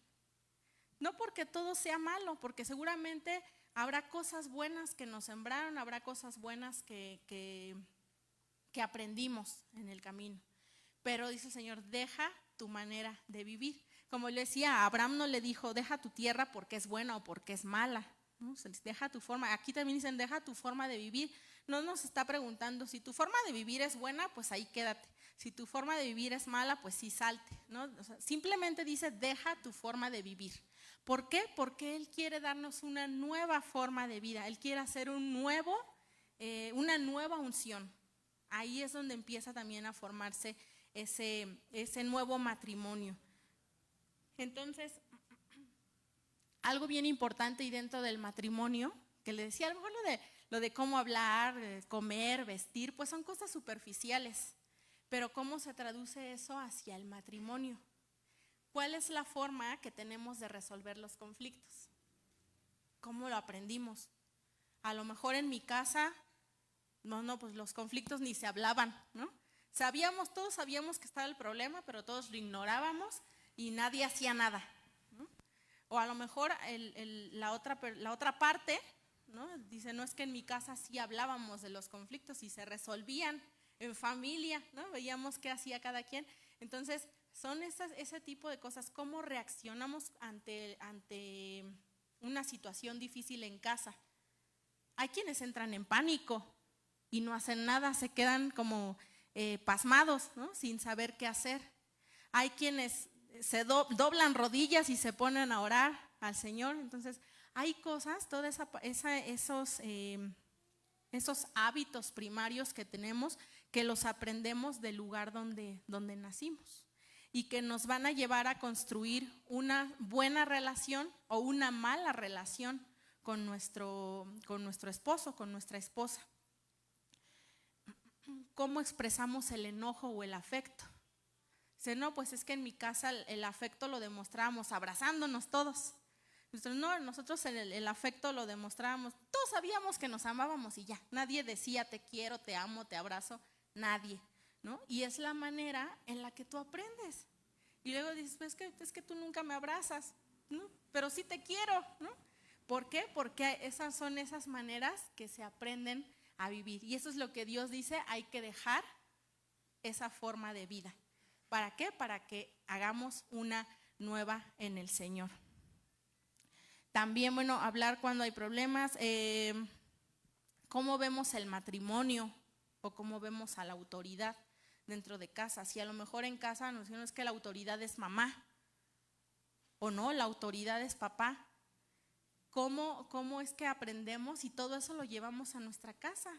No porque todo sea malo, porque seguramente habrá cosas buenas que nos sembraron, habrá cosas buenas que aprendimos en el camino. Pero dice el Señor, deja tu manera de vivir. Como le decía, a Abraham no le dijo, deja tu tierra porque es buena o porque es mala, ¿no? Deja tu forma. Aquí también dicen, deja tu forma de vivir. No nos está preguntando, si tu forma de vivir es buena, pues ahí quédate. Si tu forma de vivir es mala, pues sí salte, ¿no? O sea, simplemente dice, deja tu forma de vivir. ¿Por qué? Porque Él quiere darnos una nueva forma de vida. Él quiere hacer una nueva unción. Ahí es donde empieza también a formarse ese nuevo matrimonio. Entonces, algo bien importante y dentro del matrimonio, que le decía, a lo mejor lo de cómo hablar, comer, vestir, pues son cosas superficiales. Pero ¿cómo se traduce eso hacia el matrimonio? ¿Cuál es la forma que tenemos de resolver los conflictos? ¿Cómo lo aprendimos? A lo mejor en mi casa, pues los conflictos ni se hablaban, ¿no? Todos sabíamos que estaba el problema, pero todos lo ignorábamos y nadie hacía nada, ¿no? O a lo mejor la otra parte, ¿no? Dice, no, es que en mi casa sí hablábamos de los conflictos y se resolvían en familia, ¿no? Veíamos qué hacía cada quien. Entonces, son ese tipo de cosas, cómo reaccionamos ante una situación difícil en casa. Hay quienes entran en pánico y no hacen nada, se quedan como pasmados, ¿no? Sin saber qué hacer. Hay quienes se doblan rodillas y se ponen a orar al Señor. Entonces, hay cosas, todos esos hábitos primarios que tenemos, que los aprendemos del lugar donde nacimos y que nos van a llevar a construir una buena relación o una mala relación con nuestro esposo, con nuestra esposa. ¿Cómo expresamos el enojo o el afecto? Dice, no, pues es que en mi casa el afecto lo demostrábamos abrazándonos todos. Nosotros el afecto lo demostrábamos, todos sabíamos que nos amábamos y ya, nadie decía te quiero, te amo, te abrazo, nadie, ¿no? Y es la manera en la que tú aprendes. Y luego dices, pues es que tú nunca me abrazas, ¿no? Pero sí te quiero, ¿no? ¿Por qué? Porque esas son esas maneras que se aprenden a vivir. Y eso es lo que Dios dice, hay que dejar esa forma de vida. ¿Para qué? Para que hagamos una nueva en el Señor. También, bueno, hablar cuando hay problemas, cómo vemos el matrimonio o cómo vemos a la autoridad dentro de casa. Si a lo mejor en casa nos dicen es que la autoridad es mamá o no, la autoridad es papá. ¿Cómo es que aprendemos y todo eso lo llevamos a nuestra casa?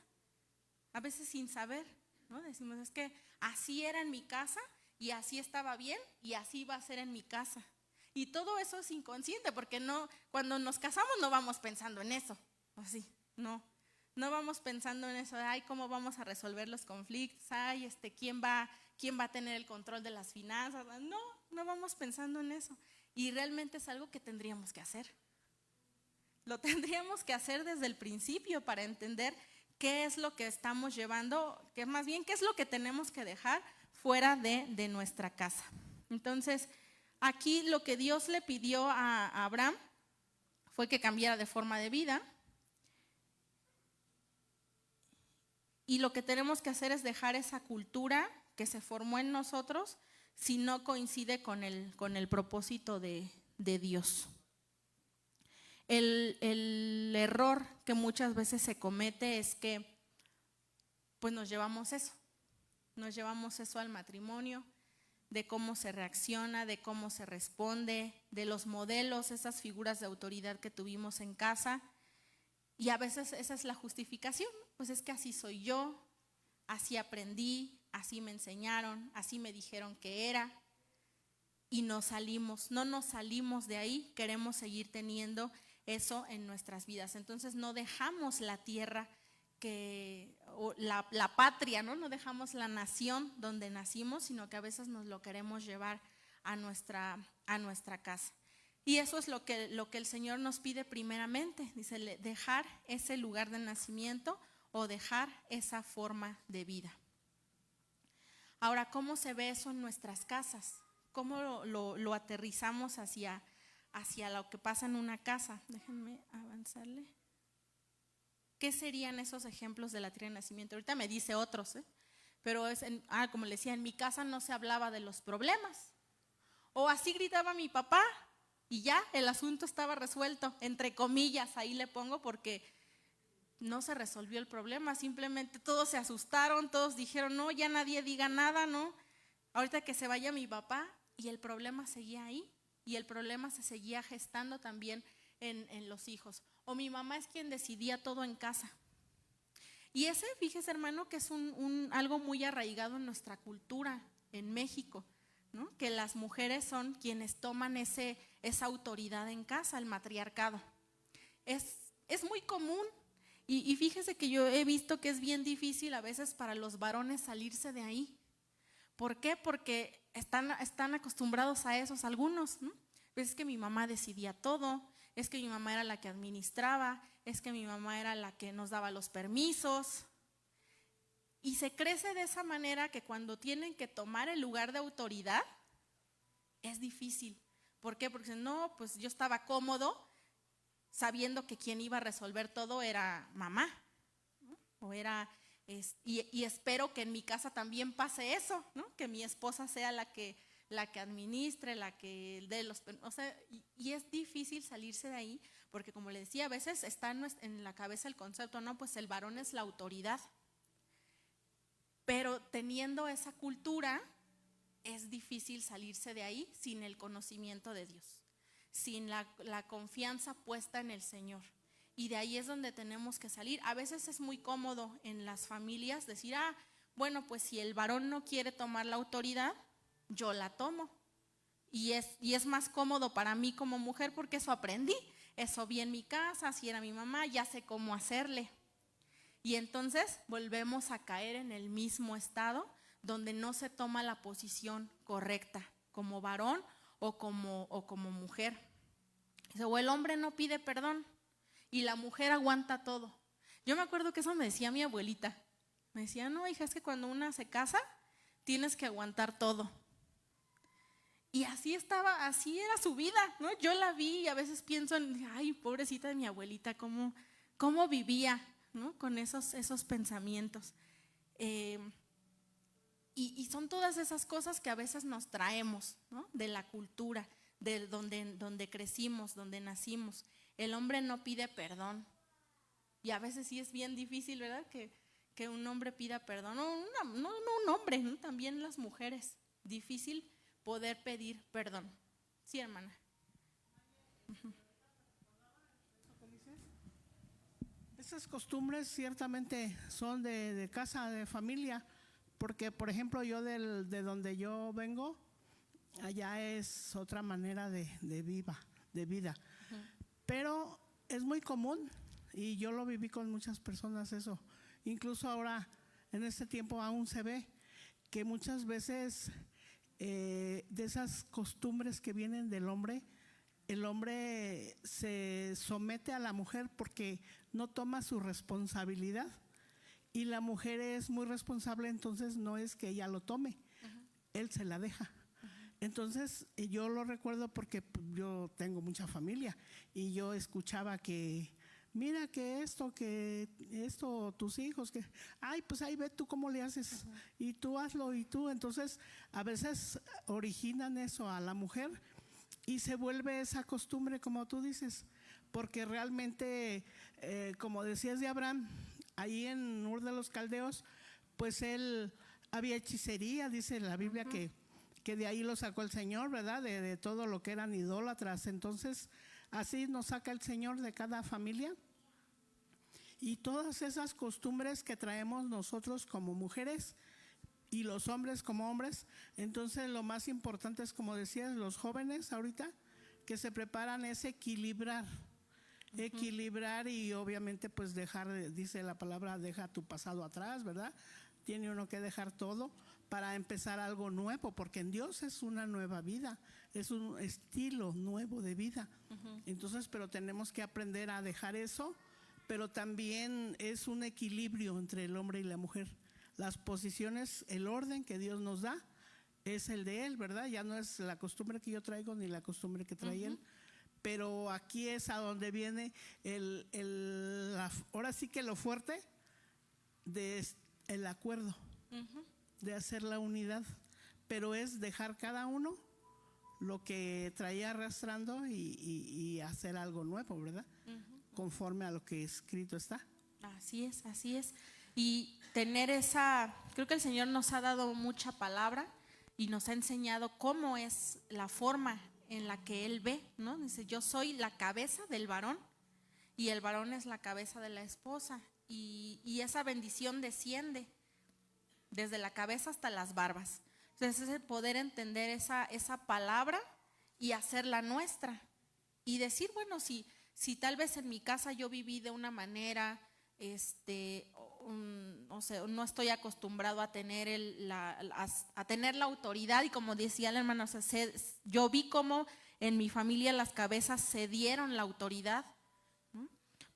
A veces sin saber, ¿no? Decimos, es que así era en mi casa y así estaba bien y así va a ser en mi casa. Y todo eso es inconsciente porque no, cuando nos casamos no vamos pensando en eso, así, no vamos pensando en eso, ay, cómo vamos a resolver los conflictos, ay, quién va a tener el control de las finanzas, no vamos pensando en eso. Y realmente es algo que tendríamos que hacer. Lo tendríamos que hacer desde el principio para entender qué es lo que estamos llevando, que más bien qué es lo que tenemos que dejar fuera de nuestra casa. Entonces, aquí lo que Dios le pidió a Abraham fue que cambiara de forma de vida. Y lo que tenemos que hacer es dejar esa cultura que se formó en nosotros si no coincide con el propósito de Dios. El error que muchas veces se comete es que pues nos llevamos eso al matrimonio, de cómo se reacciona, de cómo se responde, de los modelos, esas figuras de autoridad que tuvimos en casa, y a veces esa es la justificación, pues es que así soy yo, así aprendí, así me enseñaron, así me dijeron que era, y no nos salimos de ahí, queremos seguir teniendo eso en nuestras vidas. Entonces no dejamos la tierra, o la patria, ¿no? No dejamos la nación donde nacimos, sino que a veces nos lo queremos llevar a nuestra casa. Y eso es lo que el Señor nos pide primeramente, dice, dejar ese lugar de nacimiento o dejar esa forma de vida. Ahora, ¿cómo se ve eso en nuestras casas? ¿Cómo lo aterrizamos hacia lo que pasa en una casa? Déjenme avanzarle. ¿Qué serían esos ejemplos de la tierra de nacimiento? Ahorita me dice otros, pero como le decía, en mi casa no se hablaba de los problemas. O así gritaba mi papá y ya el asunto estaba resuelto, entre comillas, ahí le pongo porque no se resolvió el problema, simplemente todos se asustaron, todos dijeron, no, ya nadie diga nada, ¿no? Ahorita que se vaya mi papá, y el problema seguía ahí, y el problema se seguía gestando también en los hijos. O mi mamá es quien decidía todo en casa. Y ese, fíjese hermano, que es algo muy arraigado en nuestra cultura en México, ¿no? Que las mujeres son quienes toman esa autoridad en casa, el matriarcado. Es muy común. Y fíjese que yo he visto que es bien difícil a veces para los varones salirse de ahí. ¿Por qué? Porque están acostumbrados a esos algunos, ¿no? Pues es que mi mamá decidía todo, es que mi mamá era la que administraba, es que mi mamá era la que nos daba los permisos. Y se crece de esa manera que cuando tienen que tomar el lugar de autoridad, es difícil. ¿Por qué? Porque no, pues yo estaba cómodo sabiendo que quien iba a resolver todo era mamá, ¿no? Y espero que en mi casa también pase eso, ¿no? Que mi esposa sea la que administre, la que dé los, o sea, y es difícil salirse de ahí, porque como le decía, a veces está en la cabeza el concepto, no, pues el varón es la autoridad, pero teniendo esa cultura es difícil salirse de ahí sin el conocimiento de Dios, sin la confianza puesta en el Señor. Y de ahí es donde tenemos que salir. A veces es muy cómodo en las familias decir, bueno, pues si el varón no quiere tomar la autoridad, yo la tomo. Y es más cómodo para mí como mujer porque eso aprendí. Eso vi en mi casa, así era mi mamá, ya sé cómo hacerle. Y entonces volvemos a caer en el mismo estado donde no se toma la posición correcta como varón o como mujer. O el hombre no pide perdón y la mujer aguanta todo. Yo me acuerdo que eso me decía mi abuelita. Me decía, no, hija, es que cuando una se casa tienes que aguantar todo. Y así estaba, así era su vida, ¿no? Yo la vi y a veces pienso en, ay, pobrecita de mi abuelita, cómo vivía, ¿no? Con esos pensamientos. Y son todas esas cosas que a veces nos traemos, ¿no? De la cultura, de donde crecimos, donde nacimos. El hombre no pide perdón. Y a veces sí es bien difícil, ¿verdad? Que un hombre pida perdón. No un hombre, ¿no? También las mujeres. Difícil poder pedir perdón. Sí, hermana. Esas costumbres ciertamente son de casa, de familia, porque por ejemplo yo de donde yo vengo, allá es otra manera de vida. Pero es muy común y yo lo viví con muchas personas eso. Incluso ahora, en este tiempo aún se ve que muchas veces de esas costumbres que vienen del hombre, el hombre se somete a la mujer porque no toma su responsabilidad y la mujer es muy responsable, entonces no es que ella lo tome, él se la deja. Entonces yo lo recuerdo porque yo tengo mucha familia y yo escuchaba que mira que esto, tus hijos, que, ay, pues ahí ve tú cómo le haces y tú hazlo y tú. Entonces a veces originan eso a la mujer y se vuelve esa costumbre como tú dices, porque realmente, como decías de Abraham, ahí en Ur de los Caldeos, pues él había hechicería, dice la Biblia que de ahí lo sacó el Señor, ¿verdad? De todo lo que eran idólatras. Entonces, así nos saca el Señor de cada familia. Y todas esas costumbres que traemos nosotros como mujeres y los hombres como hombres. Entonces, lo más importante es, como decías, los jóvenes ahorita que se preparan es equilibrar. Equilibrar y obviamente pues dejar, dice la palabra, deja tu pasado atrás, ¿verdad? Tiene uno que dejar todo para empezar algo nuevo, porque en Dios es una nueva vida, es un estilo nuevo de vida. Entonces, pero tenemos que aprender a dejar eso, pero también es un equilibrio entre el hombre y la mujer. Las posiciones, el orden que Dios nos da es el de Él, ¿verdad? Ya no es la costumbre que yo traigo ni la costumbre que trae Él. Pero aquí es a donde viene ahora sí que lo fuerte del acuerdo, de hacer la unidad, pero es dejar cada uno lo que traía arrastrando y hacer algo nuevo, ¿verdad? Conforme a lo que escrito está. Así es. Y tener creo que el Señor nos ha dado mucha palabra y nos ha enseñado cómo es la forma en la que Él ve, ¿no? Dice, yo soy la cabeza del varón y el varón es la cabeza de la esposa. Y esa bendición desciende desde la cabeza hasta las barbas. Entonces es el poder entender esa palabra y hacerla nuestra. Y decir, bueno, si tal vez en mi casa yo viví de una manera, no estoy acostumbrado a tener a tener la autoridad, y como decía la hermana, yo vi cómo en mi familia las cabezas cedieron la autoridad, ¿no?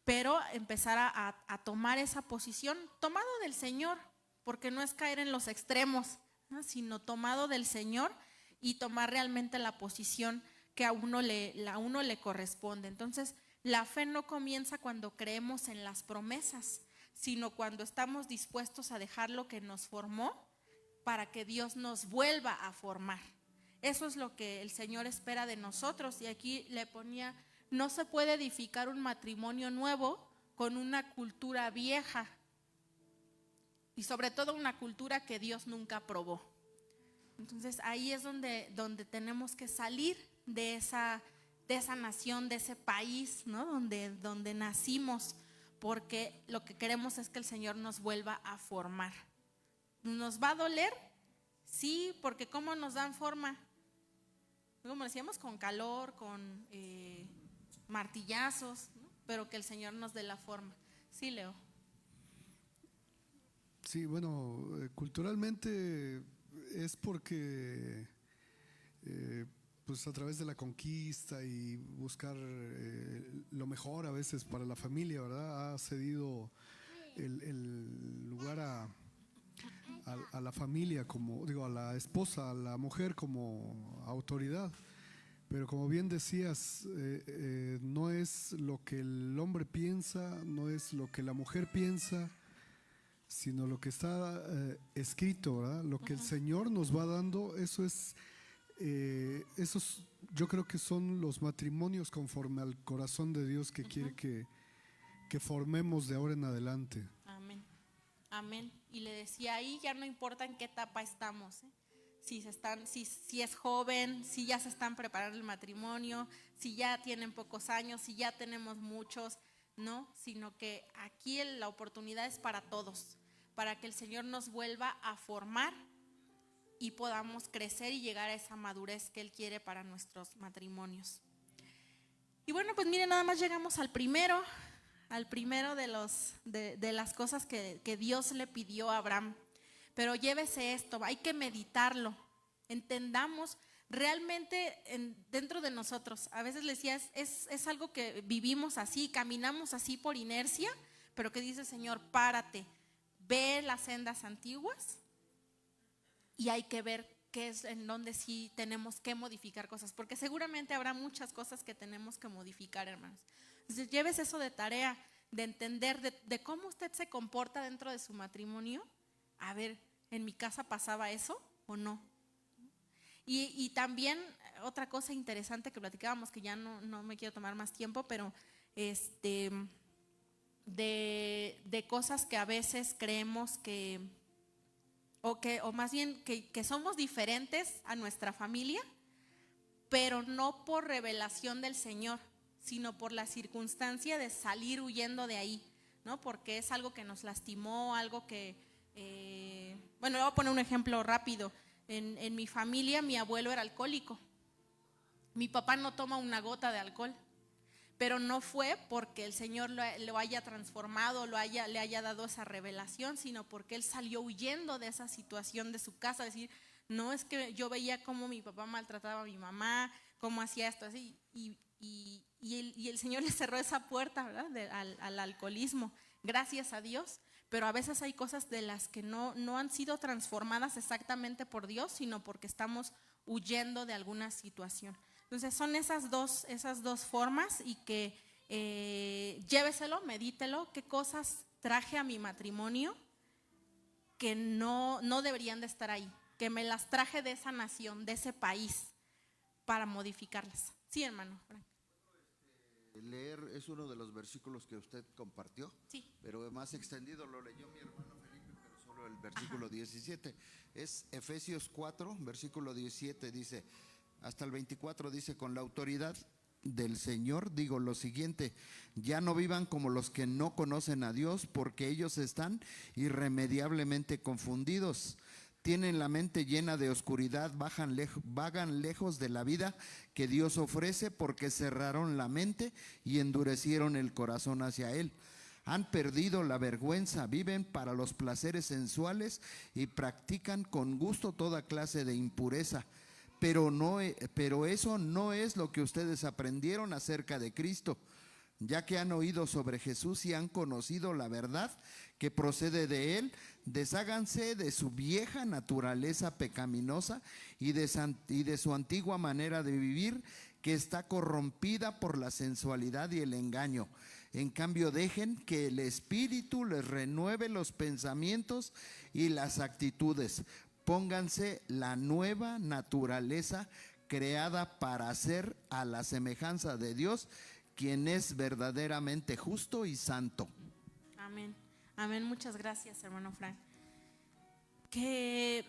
Pero empezar a tomar esa posición tomado del Señor, porque no es caer en los extremos, ¿no? Sino tomado del Señor y tomar realmente la posición que a uno le corresponde. Entonces, la fe no comienza cuando creemos en las promesas, sino cuando estamos dispuestos a dejar lo que nos formó para que Dios nos vuelva a formar. Eso es lo que el Señor espera de nosotros. Y aquí le ponía, no se puede edificar un matrimonio nuevo con una cultura vieja, y sobre todo una cultura que Dios nunca aprobó. Entonces ahí es donde tenemos que salir de esa nación, de ese país, ¿no? donde nacimos, porque lo que queremos es que el Señor nos vuelva a formar. ¿Nos va a doler? Sí, porque ¿cómo nos dan forma? Como decíamos, con calor, con martillazos, ¿no? Pero que el Señor nos dé la forma. Sí, Leo. Sí, bueno, culturalmente es porque pues a través de la conquista y buscar lo mejor a veces para la familia, ¿verdad? Ha cedido el lugar a la familia como, digo, a la esposa, a la mujer como autoridad. Pero como bien decías, no es lo que el hombre piensa, no es lo que la mujer piensa, sino lo que está escrito, ¿verdad? Lo que el Señor nos va dando, esos yo creo que son los matrimonios conforme al corazón de Dios que quiere que formemos de ahora en adelante. Amén. Amén. Y le decía, ahí ya no importa en qué etapa estamos, ¿eh? Si es joven, si ya se están preparando el matrimonio, si ya tienen pocos años, si ya tenemos muchos, no, sino que aquí la oportunidad es para todos, para que el Señor nos vuelva a formar y podamos crecer y llegar a esa madurez que Él quiere para nuestros matrimonios. Y bueno, pues miren, nada más llegamos al primero de las cosas que Dios le pidió a Abraham. Pero llévese esto, hay que meditarlo, entendamos realmente dentro de nosotros. A veces les decía, es algo que vivimos así, caminamos así por inercia, pero que dice el Señor, párate, ve las sendas antiguas y hay que ver qué es en donde sí tenemos que modificar cosas, porque seguramente habrá muchas cosas que tenemos que modificar, hermanos. Entonces llévese eso de tarea, de entender de cómo usted se comporta dentro de su matrimonio. A ver, ¿en mi casa pasaba eso o no? Y también otra cosa interesante que platicábamos, que ya no me quiero tomar más tiempo, pero de cosas que a veces creemos o más bien que somos diferentes a nuestra familia, pero no por revelación del Señor, sino por la circunstancia de salir huyendo de ahí, ¿no? Porque es algo que nos lastimó, algo que bueno, le voy a poner un ejemplo rápido. En mi familia, mi abuelo era alcohólico. Mi papá no toma una gota de alcohol, pero no fue porque el Señor lo haya transformado, le haya dado esa revelación, sino porque él salió huyendo de esa situación de su casa. Decir, no, es que yo veía cómo mi papá maltrataba a mi mamá, cómo hacía esto así, y el Señor le cerró esa puerta, ¿verdad? al alcoholismo, gracias a Dios. Pero a veces hay cosas de las que no han sido transformadas exactamente por Dios, sino porque estamos huyendo de alguna situación. Entonces son esas dos formas, y que lléveselo, medítelo, qué cosas traje a mi matrimonio que no deberían de estar ahí, que me las traje de esa nación, de ese país, para modificarlas. Sí, hermano Frank. Leer es uno de los versículos que usted compartió, Sí. pero más extendido lo leyó mi hermano Felipe, pero solo el versículo 17. Es Efesios 4, versículo 17, dice, hasta el 24 dice, con la autoridad del Señor digo lo siguiente, ya no vivan como los que no conocen a Dios, porque ellos están irremediablemente confundidos. Tienen la mente llena de oscuridad, vagan lejos de la vida que Dios ofrece, porque cerraron la mente y endurecieron el corazón hacia Él. Han perdido la vergüenza, viven para los placeres sensuales y practican con gusto toda clase de impureza. Pero eso no es lo que ustedes aprendieron acerca de Cristo. Ya que han oído sobre Jesús y han conocido la verdad que procede de Él, desháganse de su vieja naturaleza pecaminosa y de su antigua manera de vivir, que está corrompida por la sensualidad y el engaño. En cambio, dejen que el Espíritu les renueve los pensamientos y las actitudes. Pónganse la nueva naturaleza creada para ser a la semejanza de Dios, quien es verdaderamente justo y santo. Amén. Amén, muchas gracias, hermano Frank. Que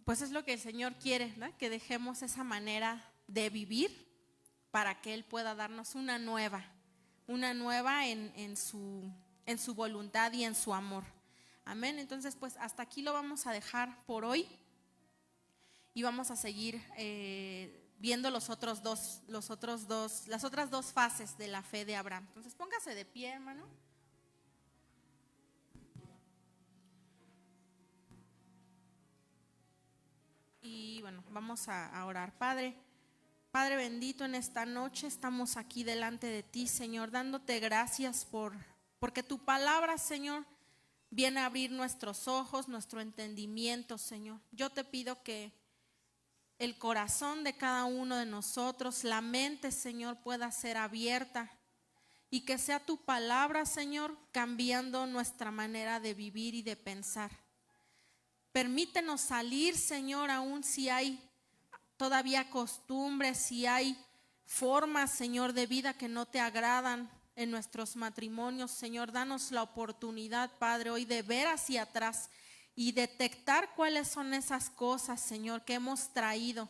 pues es lo que el Señor quiere, ¿no? Que dejemos esa manera de vivir para que Él pueda darnos una nueva en su voluntad y en su amor. Amén. Entonces, pues hasta aquí lo vamos a dejar por hoy y vamos a seguir viendo las otras dos fases de la fe de Abraham. Entonces, póngase de pie, hermano. Y bueno, vamos a orar. Padre bendito, en esta noche estamos aquí delante de ti, Señor, dándote gracias porque tu palabra, Señor, viene a abrir nuestros ojos, nuestro entendimiento, Señor. Yo te pido que el corazón de cada uno de nosotros, la mente, Señor, pueda ser abierta y que sea tu palabra, Señor, cambiando nuestra manera de vivir y de pensar. Permítenos salir, Señor, aun si hay todavía costumbres, si hay formas, Señor, de vida que no te agradan en nuestros matrimonios. Señor, danos la oportunidad, Padre, hoy de ver hacia atrás y detectar cuáles son esas cosas, Señor, que hemos traído,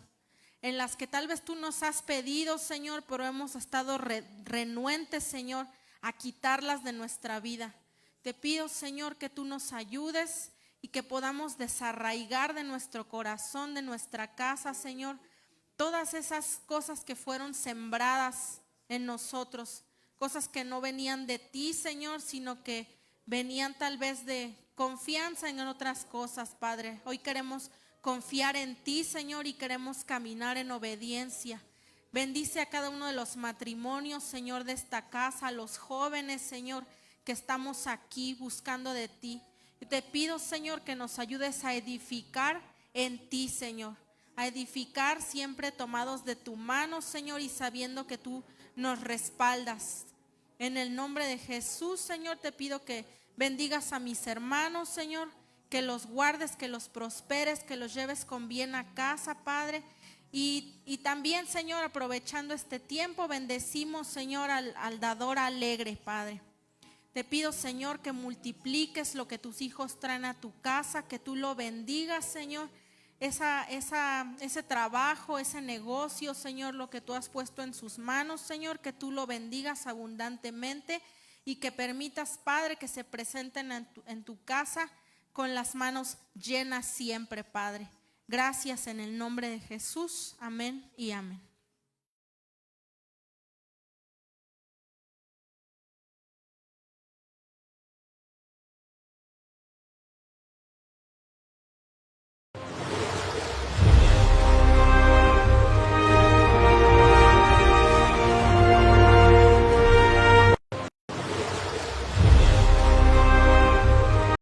en las que tal vez tú nos has pedido, Señor, pero hemos estado renuentes, Señor, a quitarlas de nuestra vida. Te pido, Señor, que tú nos ayudes y que podamos desarraigar de nuestro corazón, de nuestra casa, Señor, todas esas cosas que fueron sembradas en nosotros, cosas que no venían de ti, Señor, sino que venían tal vez de confianza en otras cosas, Padre. Hoy queremos confiar en ti, Señor, y queremos caminar en obediencia. Bendice a cada uno de los matrimonios, Señor, de esta casa, a los jóvenes, Señor, que estamos aquí buscando de ti. Y te pido, Señor, que nos ayudes a edificar en ti, Señor, a edificar siempre tomados de tu mano, Señor, y sabiendo que tú nos respaldas. En el nombre de Jesús, Señor, te pido que bendigas a mis hermanos, Señor, que los guardes, que los prosperes, que los lleves con bien a casa, Padre. Y también, Señor, aprovechando este tiempo, bendecimos, Señor, al dador alegre, Padre. Te pido, Señor, que multipliques lo que tus hijos traen a tu casa, que tú lo bendigas, Señor. Ese trabajo, ese negocio, Señor, lo que tú has puesto en sus manos, Señor, que tú lo bendigas abundantemente y que permitas, Padre, que se presenten en tu casa con las manos llenas siempre, Padre. Gracias en el nombre de Jesús. Amén y amén.